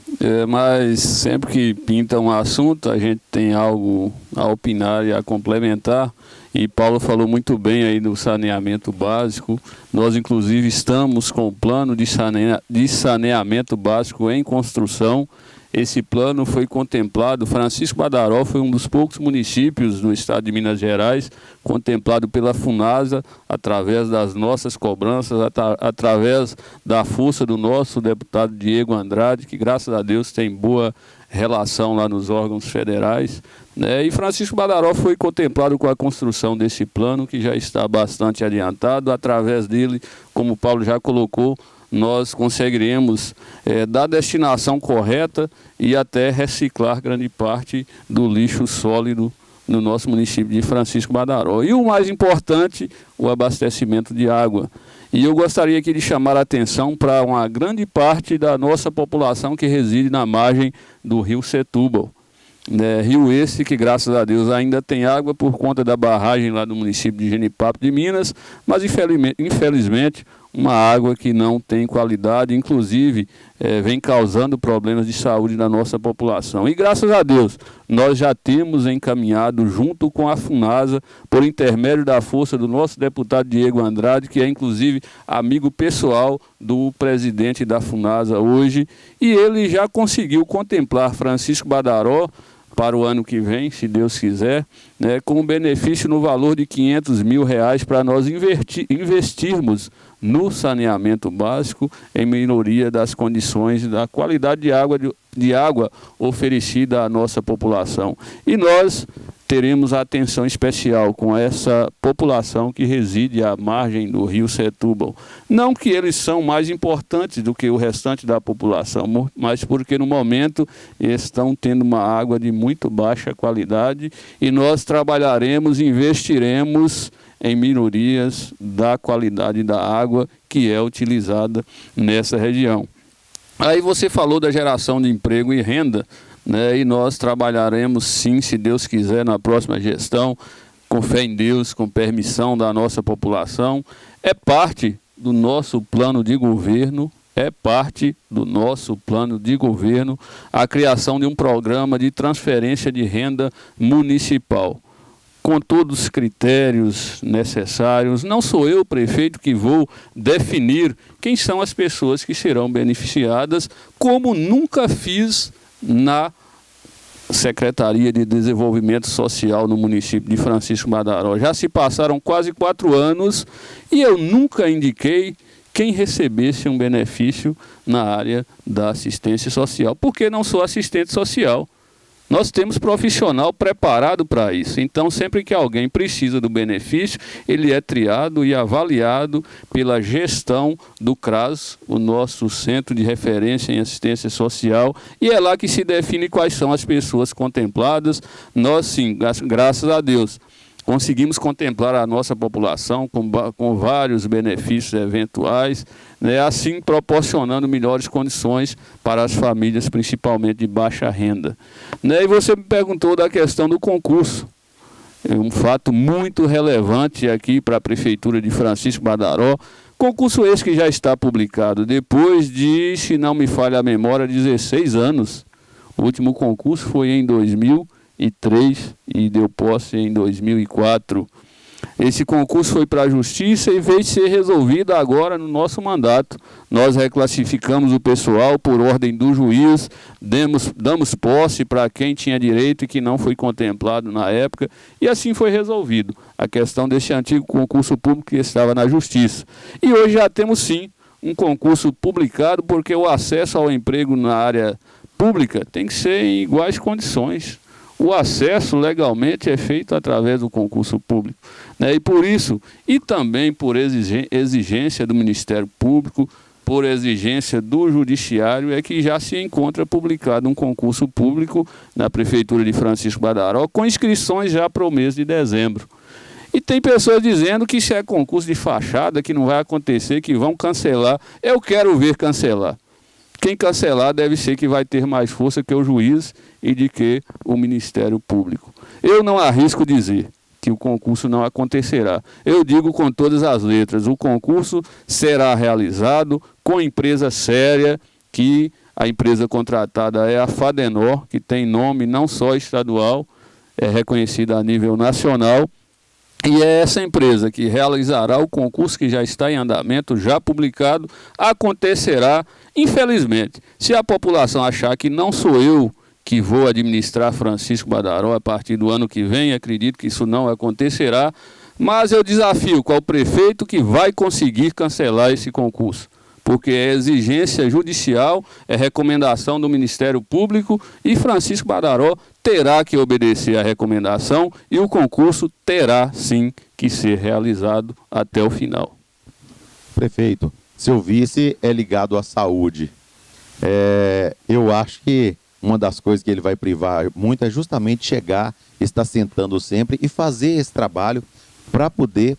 Mas sempre que pinta um assunto, a gente tem algo a opinar e a complementar. E Paulo falou muito bem aí do saneamento básico. Nós, inclusive, estamos com o plano de saneamento básico em construção. Esse plano foi contemplado, Francisco Badaró foi um dos poucos municípios no estado de Minas Gerais, contemplado pela FUNASA, através das nossas cobranças, através da força do nosso deputado Diego Andrade, que graças a Deus tem boa relação lá nos órgãos federais, né? E Francisco Badaró foi contemplado com a construção desse plano, que já está bastante adiantado. Através dele, como o Paulo já colocou, nós conseguiremos dar a destinação correta e até reciclar grande parte do lixo sólido no nosso município de Francisco Badaró. E o mais importante, o abastecimento de água. E eu gostaria aqui de chamar a atenção para uma grande parte da nossa população que reside na margem do rio Setúbal. Rio esse que, graças a Deus, ainda tem água por conta da barragem lá do município de Genipapo de Minas, mas infelizmente uma água que não tem qualidade, inclusive vem causando problemas de saúde na nossa população. E graças a Deus, nós já temos encaminhado junto com a FUNASA, por intermédio da força do nosso deputado Diego Andrade, que é inclusive amigo pessoal do presidente da FUNASA hoje, e ele já conseguiu contemplar Francisco Badaró para o ano que vem, se Deus quiser, com um benefício no valor de R$500 mil para nós investirmos no saneamento básico, em melhoria das condições da qualidade de água oferecida à nossa população. E nós teremos atenção especial com essa população que reside à margem do rio Setúbal. Não que eles são mais importantes do que o restante da população, mas porque no momento estão tendo uma água de muito baixa qualidade e nós trabalharemos, investiremos em melhorias da qualidade da água que é utilizada nessa região. Aí você falou da geração de emprego e renda, né? E nós trabalharemos sim, se Deus quiser, na próxima gestão, com fé em Deus, com permissão da nossa população. É parte do nosso plano de governo, a criação de um programa de transferência de renda municipal, com todos os critérios necessários. Não sou eu, prefeito, que vou definir quem são as pessoas que serão beneficiadas, como nunca fiz na Secretaria de Desenvolvimento Social no município de Francisco Badaró. Já se passaram quase 4 anos e eu nunca indiquei quem recebesse um benefício na área da assistência social, porque não sou assistente social. Nós temos profissional preparado para isso. Então, sempre que alguém precisa do benefício, ele é triado e avaliado pela gestão do CRAS, o nosso Centro de Referência em Assistência Social, e é lá que se define quais são as pessoas contempladas. Nós, sim, graças a Deus, conseguimos contemplar a nossa população com vários benefícios eventuais, né, assim proporcionando melhores condições para as famílias, principalmente de baixa renda. Né, e você me perguntou da questão do concurso. É um fato muito relevante aqui para a Prefeitura de Francisco Badaró. Concurso esse que já está publicado depois de, se não me falha a memória, 16 anos. O último concurso foi em 2003 e deu posse em 2004. Esse concurso foi para a Justiça e veio ser resolvido agora no nosso mandato. Nós reclassificamos o pessoal por ordem do juiz, damos posse para quem tinha direito e que não foi contemplado na época, e assim foi resolvido a questão desse antigo concurso público que estava na Justiça. E hoje já temos sim um concurso publicado, porque o acesso ao emprego na área pública tem que ser em iguais condições. O acesso legalmente é feito através do concurso público, né? E por isso, e também por exigência do Ministério Público, por exigência do Judiciário, é que já se encontra publicado um concurso público na Prefeitura de Francisco Badaró, com inscrições já para o mês de dezembro. E tem pessoas dizendo que isso é concurso de fachada, que não vai acontecer, que vão cancelar. Eu quero ver cancelar. Quem cancelar deve ser que vai ter mais força que o juiz e de que o Ministério Público. Eu não arrisco dizer que o concurso não acontecerá. Eu digo com todas as letras, o concurso será realizado com empresa séria, que a empresa contratada é a Fadenor, que tem nome não só estadual, é reconhecida a nível nacional. E é essa empresa que realizará o concurso, que já está em andamento, já publicado, acontecerá. Infelizmente, se a população achar que não sou eu que vou administrar Francisco Badaró a partir do ano que vem, acredito que isso não acontecerá, mas eu desafio qual prefeito que vai conseguir cancelar esse concurso, porque é exigência judicial, é recomendação do Ministério Público e Francisco Badaró terá que obedecer à recomendação e o concurso terá sim que ser realizado até o final. Prefeito, seu vice é ligado à saúde. Eu acho que uma das coisas que ele vai privar muito é justamente chegar, estar sentando sempre e fazer esse trabalho para poder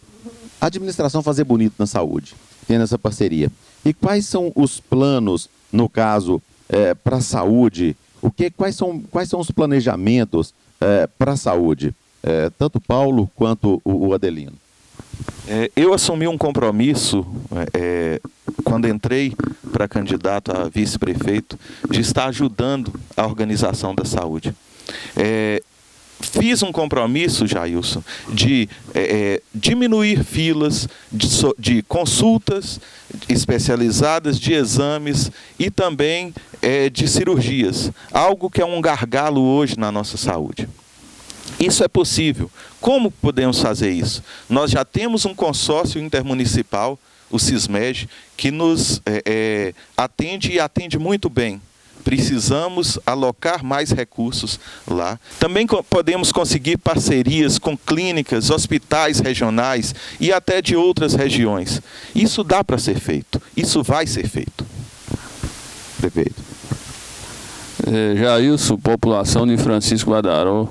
a administração fazer bonito na saúde, tendo essa parceria. E quais são os planos, no caso, para a saúde? Quais são os planejamentos para a saúde? Tanto Paulo quanto o Adelino. Eu assumi um compromisso, quando entrei para candidato a vice-prefeito, de estar ajudando a organização da saúde. Fiz um compromisso, Jailson, de diminuir filas de consultas especializadas, de exames e também de cirurgias, algo que é um gargalo hoje na nossa saúde. Isso é possível. Como podemos fazer isso? Nós já temos um consórcio intermunicipal o Sismeg, que nos atende e atende muito bem. Precisamos alocar mais recursos lá. Também podemos conseguir parcerias com clínicas, hospitais regionais e até de outras regiões. Isso dá para ser feito, isso vai ser feito. Prefeito. Jailson, população de Francisco Badaró.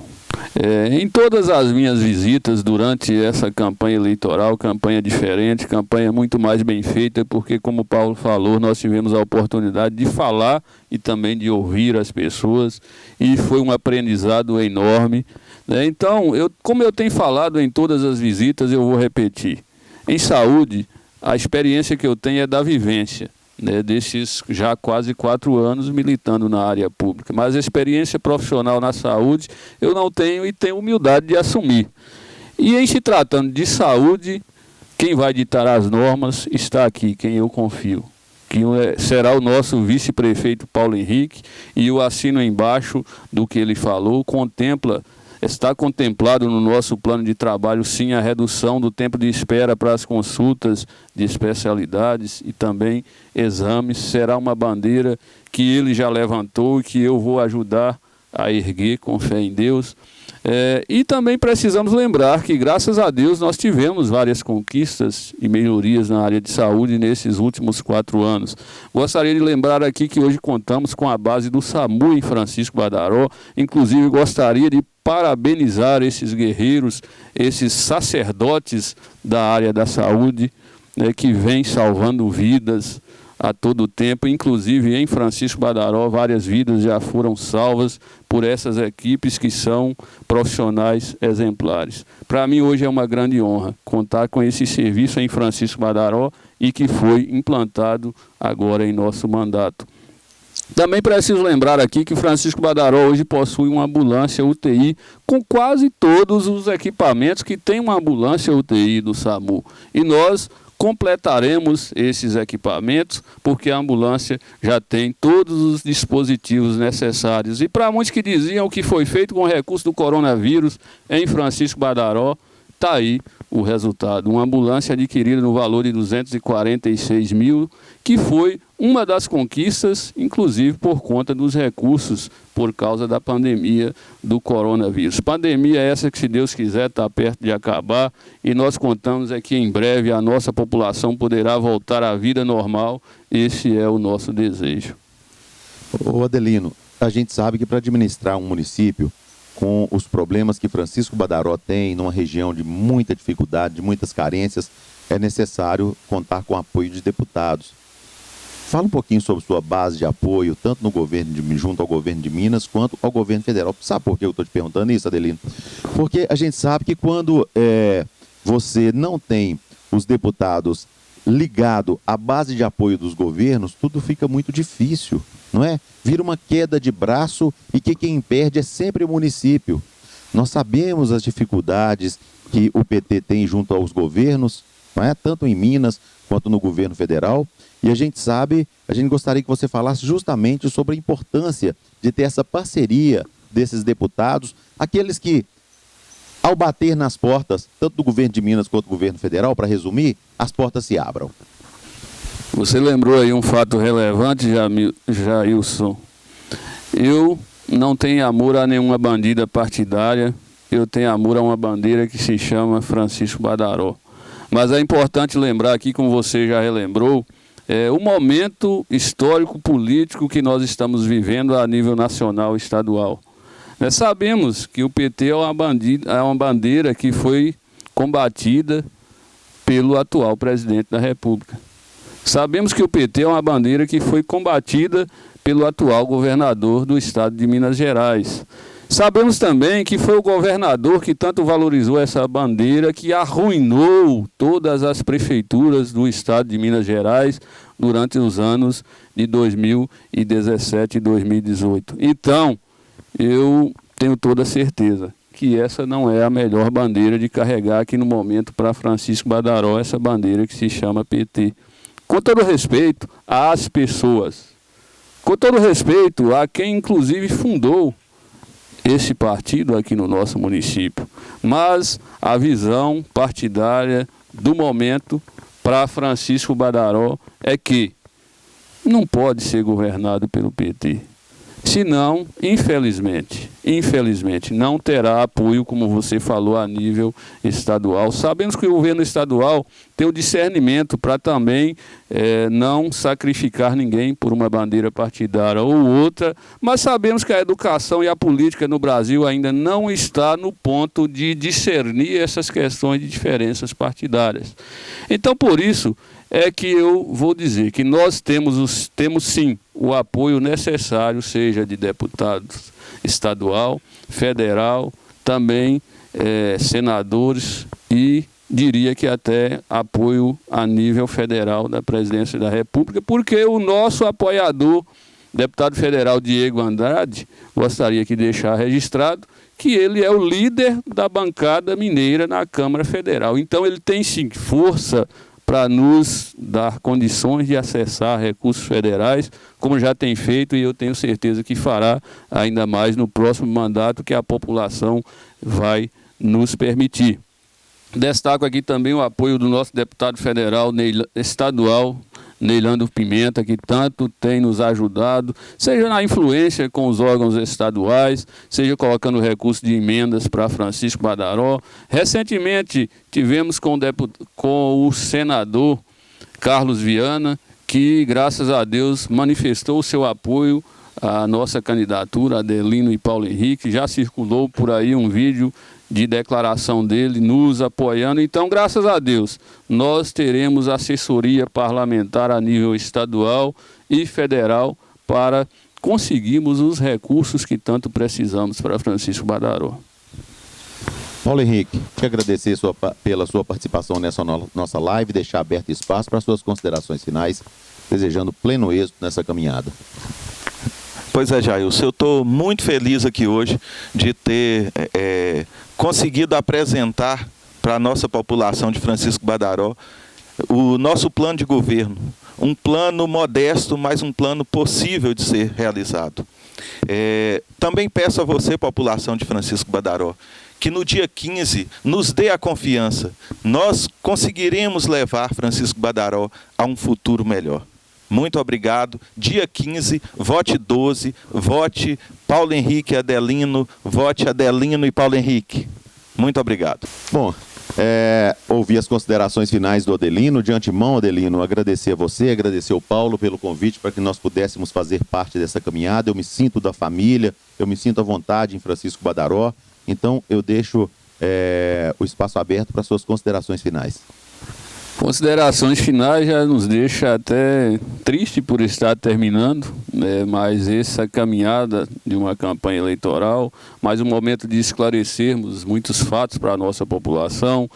Em todas as minhas visitas durante essa campanha eleitoral, campanha diferente, campanha muito mais bem feita, porque, como o Paulo falou, nós tivemos a oportunidade de falar e também de ouvir as pessoas, e foi um aprendizado enorme. Então, como eu tenho falado em todas as visitas, eu vou repetir. Em saúde, a experiência que eu tenho é da vivência, desses já quase 4 anos militando na área pública. Mas a experiência profissional na saúde eu não tenho e tenho humildade de assumir. E em se tratando de saúde, quem vai ditar as normas está aqui, quem eu confio. Que será o nosso vice-prefeito Paulo Henrique, e eu assino embaixo do que ele falou, está contemplado no nosso plano de trabalho, sim, a redução do tempo de espera para as consultas de especialidades e também exames. Será uma bandeira que ele já levantou e que eu vou ajudar a erguer, com fé em Deus. E também precisamos lembrar que, graças a Deus, nós tivemos várias conquistas e melhorias na área de saúde nesses últimos 4 anos. Gostaria de lembrar aqui que hoje contamos com a base do SAMU em Francisco Badaró. Inclusive, gostaria de parabenizar esses guerreiros, esses sacerdotes da área da saúde, que vêm salvando vidas a todo tempo. Inclusive em Francisco Badaró, várias vidas já foram salvas por essas equipes que são profissionais exemplares. Para mim hoje é uma grande honra contar com esse serviço em Francisco Badaró e que foi implantado agora em nosso mandato. Também preciso lembrar aqui que Francisco Badaró hoje possui uma ambulância UTI com quase todos os equipamentos que tem uma ambulância UTI do SAMU. E nós completaremos esses equipamentos, porque a ambulância já tem todos os dispositivos necessários. E para muitos que diziam que foi feito com recurso do coronavírus em Francisco Badaró, está aí o resultado. Uma ambulância adquirida no valor de 246 mil, que foi uma das conquistas, inclusive por conta dos recursos, por causa da pandemia do coronavírus. Pandemia essa que, se Deus quiser, está perto de acabar, e nós contamos que em breve a nossa população poderá voltar à vida normal. Esse é o nosso desejo. Ô Adelino, a gente sabe que para administrar um município com os problemas que Francisco Badaró tem, numa região de muita dificuldade, de muitas carências, é necessário contar com o apoio de deputados. Fala um pouquinho sobre sua base de apoio, tanto no governo junto ao governo de Minas, quanto ao governo federal. Sabe por que eu estou te perguntando isso, Adelino? Porque a gente sabe que quando você não tem os deputados ligados à base de apoio dos governos, tudo fica muito difícil, não é? Vira uma queda de braço e que quem perde é sempre o município. Nós sabemos as dificuldades que o PT tem junto aos governos, não é? Tanto em Minas quanto no governo federal. E a gente gostaria que você falasse justamente sobre a importância de ter essa parceria desses deputados, aqueles que, ao bater nas portas, tanto do governo de Minas quanto do governo federal, para resumir, as portas se abram. Você lembrou aí um fato relevante, Jailson. Eu não tenho amor a nenhuma bandida partidária, eu tenho amor a uma bandeira que se chama Francisco Badaró. Mas é importante lembrar aqui, como você já relembrou, o momento histórico político que nós estamos vivendo a nível nacional e estadual. Nós sabemos que o PT é uma bandeira que foi combatida pelo atual presidente da República. Sabemos que o PT é uma bandeira que foi combatida pelo atual governador do estado de Minas Gerais. Sabemos também que foi o governador que tanto valorizou essa bandeira, que arruinou todas as prefeituras do estado de Minas Gerais durante os anos de 2017 e 2018. Então, eu tenho toda certeza que essa não é a melhor bandeira de carregar aqui no momento para Francisco Badaró, essa bandeira que se chama PT. Com todo respeito às pessoas, com todo respeito a quem inclusive fundou esse partido aqui no nosso município, mas a visão partidária do momento para Francisco Badaró é que não pode ser governado pelo PT. Senão, infelizmente, não terá apoio, como você falou, a nível estadual. Sabemos que o governo estadual tem o discernimento para também não sacrificar ninguém por uma bandeira partidária ou outra, mas sabemos que a educação e a política no Brasil ainda não está no ponto de discernir essas questões de diferenças partidárias. Então, por isso, é que eu vou dizer que nós temos sim o apoio necessário, seja de deputados estadual, federal, também senadores e diria que até apoio a nível federal da Presidência da República, porque o nosso apoiador, deputado federal Diego Andrade, gostaria de deixar registrado que ele é o líder da bancada mineira na Câmara Federal. Então ele tem sim força para nos dar condições de acessar recursos federais, como já tem feito, e eu tenho certeza que fará ainda mais no próximo mandato que a população vai nos permitir. Destaco aqui também o apoio do nosso deputado federal estadual, Neilando Pimenta, que tanto tem nos ajudado, seja na influência com os órgãos estaduais, seja colocando recursos de emendas para Francisco Badaró. Recentemente tivemos com o senador Carlos Viana, que, graças a Deus, manifestou o seu apoio à nossa candidatura, Adelino e Paulo Henrique. Já circulou por aí um vídeo de declaração dele, nos apoiando. Então, graças a Deus, nós teremos assessoria parlamentar a nível estadual e federal para conseguirmos os recursos que tanto precisamos para Francisco Badaró. Paulo Henrique, quero agradecer pela sua participação nessa nossa live, deixar aberto espaço para suas considerações finais, desejando pleno êxito nessa caminhada. Pois é, Jailson, eu estou muito feliz aqui hoje de ter conseguido apresentar para a nossa população de Francisco Badaró o nosso plano de governo. Um plano modesto, mas um plano possível de ser realizado. Também peço a você, população de Francisco Badaró, que no dia 15 nos dê a confiança. Nós conseguiremos levar Francisco Badaró a um futuro melhor. Muito obrigado. Dia 15, vote 12, vote Paulo Henrique e Adelino, vote Adelino e Paulo Henrique. Muito obrigado. Bom, ouvir as considerações finais do Adelino. De antemão, Adelino, agradecer a você, agradecer ao Paulo pelo convite para que nós pudéssemos fazer parte dessa caminhada. Eu me sinto da família, eu me sinto à vontade em Francisco Badaró. Então, eu deixo o espaço aberto para suas considerações finais. Considerações finais já nos deixa até triste por estar terminando, né? Mas essa caminhada de uma campanha eleitoral, mais um momento de esclarecermos muitos fatos para a nossa população,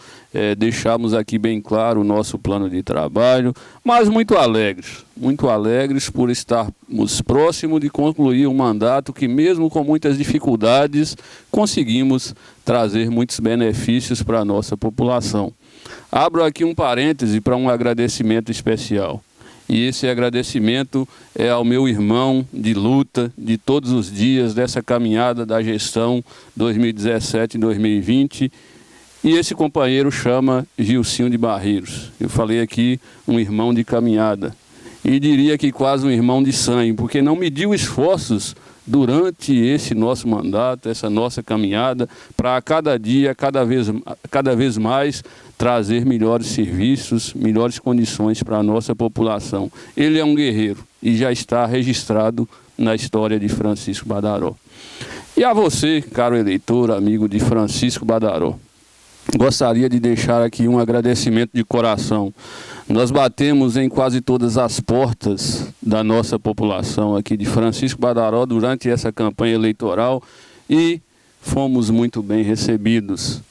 deixarmos aqui bem claro o nosso plano de trabalho, mas muito alegres por estarmos próximos de concluir um mandato que, mesmo com muitas dificuldades, conseguimos trazer muitos benefícios para a nossa população. Abro aqui um parêntese para um agradecimento especial. E esse agradecimento é ao meu irmão de luta de todos os dias dessa caminhada da gestão 2017 e 2020. E esse companheiro chama Gilcinho de Barreiros. Eu falei aqui um irmão de caminhada. E diria que quase um irmão de sangue, porque não mediu esforços durante esse nosso mandato, essa nossa caminhada, para cada dia, cada vez mais, trazer melhores serviços, melhores condições para a nossa população. Ele é um guerreiro e já está registrado na história de Francisco Badaró. E a você, caro eleitor, amigo de Francisco Badaró, gostaria de deixar aqui um agradecimento de coração. Nós batemos em quase todas as portas da nossa população aqui de Francisco Badaró durante essa campanha eleitoral e fomos muito bem recebidos.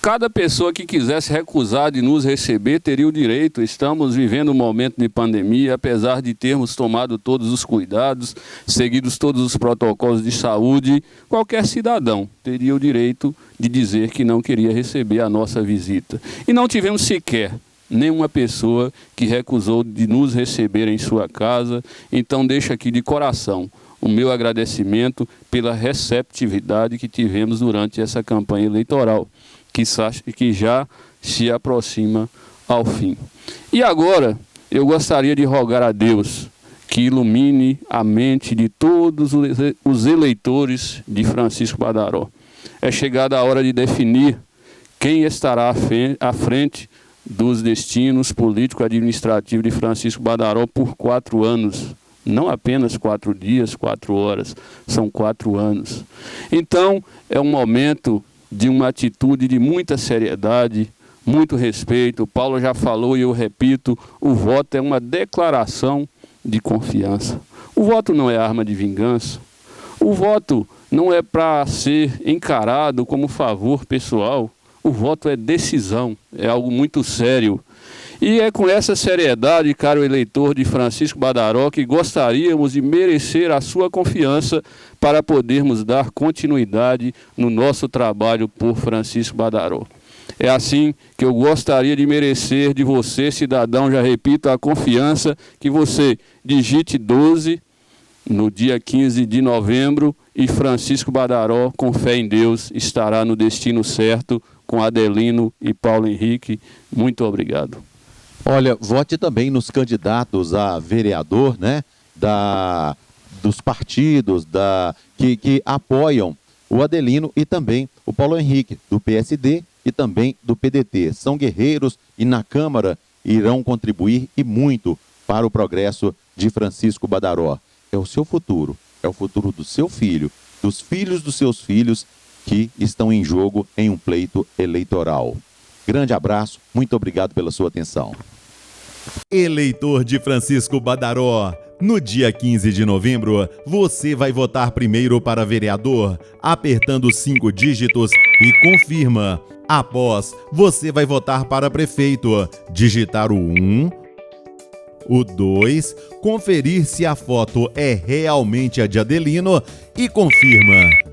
Cada pessoa que quisesse recusar de nos receber teria o direito. Estamos vivendo um momento de pandemia, apesar de termos tomado todos os cuidados, seguidos todos os protocolos de saúde, qualquer cidadão teria o direito de dizer que não queria receber a nossa visita. E não tivemos sequer nenhuma pessoa que recusou de nos receber em sua casa. Então deixo aqui de coração o meu agradecimento pela receptividade que tivemos durante essa campanha eleitoral, que já se aproxima ao fim. E agora, eu gostaria de rogar a Deus que ilumine a mente de todos os eleitores de Francisco Badaró. É chegada a hora de definir quem estará à frente dos destinos político-administrativos de Francisco Badaró por 4 anos. Não apenas 4 dias, 4 horas, são 4 anos. Então, é um momento de uma atitude de muita seriedade, muito respeito. O Paulo já falou e eu repito, o voto é uma declaração de confiança. O voto não é arma de vingança. O voto não é para ser encarado como favor pessoal. O voto é decisão, é algo muito sério. E é com essa seriedade, caro eleitor de Francisco Badaró, que gostaríamos de merecer a sua confiança para podermos dar continuidade no nosso trabalho por Francisco Badaró. É assim que eu gostaria de merecer de você, cidadão, já repito, a confiança que você digite 12 no dia 15 de novembro e Francisco Badaró, com fé em Deus, estará no destino certo com Adelino e Paulo Henrique. Muito obrigado. Olha, vote também nos candidatos a vereador, né, dos partidos que apoiam o Adelino e também o Paulo Henrique, do PSD e também do PDT. São guerreiros e na Câmara irão contribuir e muito para o progresso de Francisco Badaró. É o seu futuro, é o futuro do seu filho, dos filhos dos seus filhos que estão em jogo em um pleito eleitoral. Grande abraço, muito obrigado pela sua atenção. Eleitor de Francisco Badaró, no dia 15 de novembro, você vai votar primeiro para vereador, apertando 5 dígitos e confirma. Após, você vai votar para prefeito, digitar o 1, o 2, conferir se a foto é realmente a de Adelino e confirma.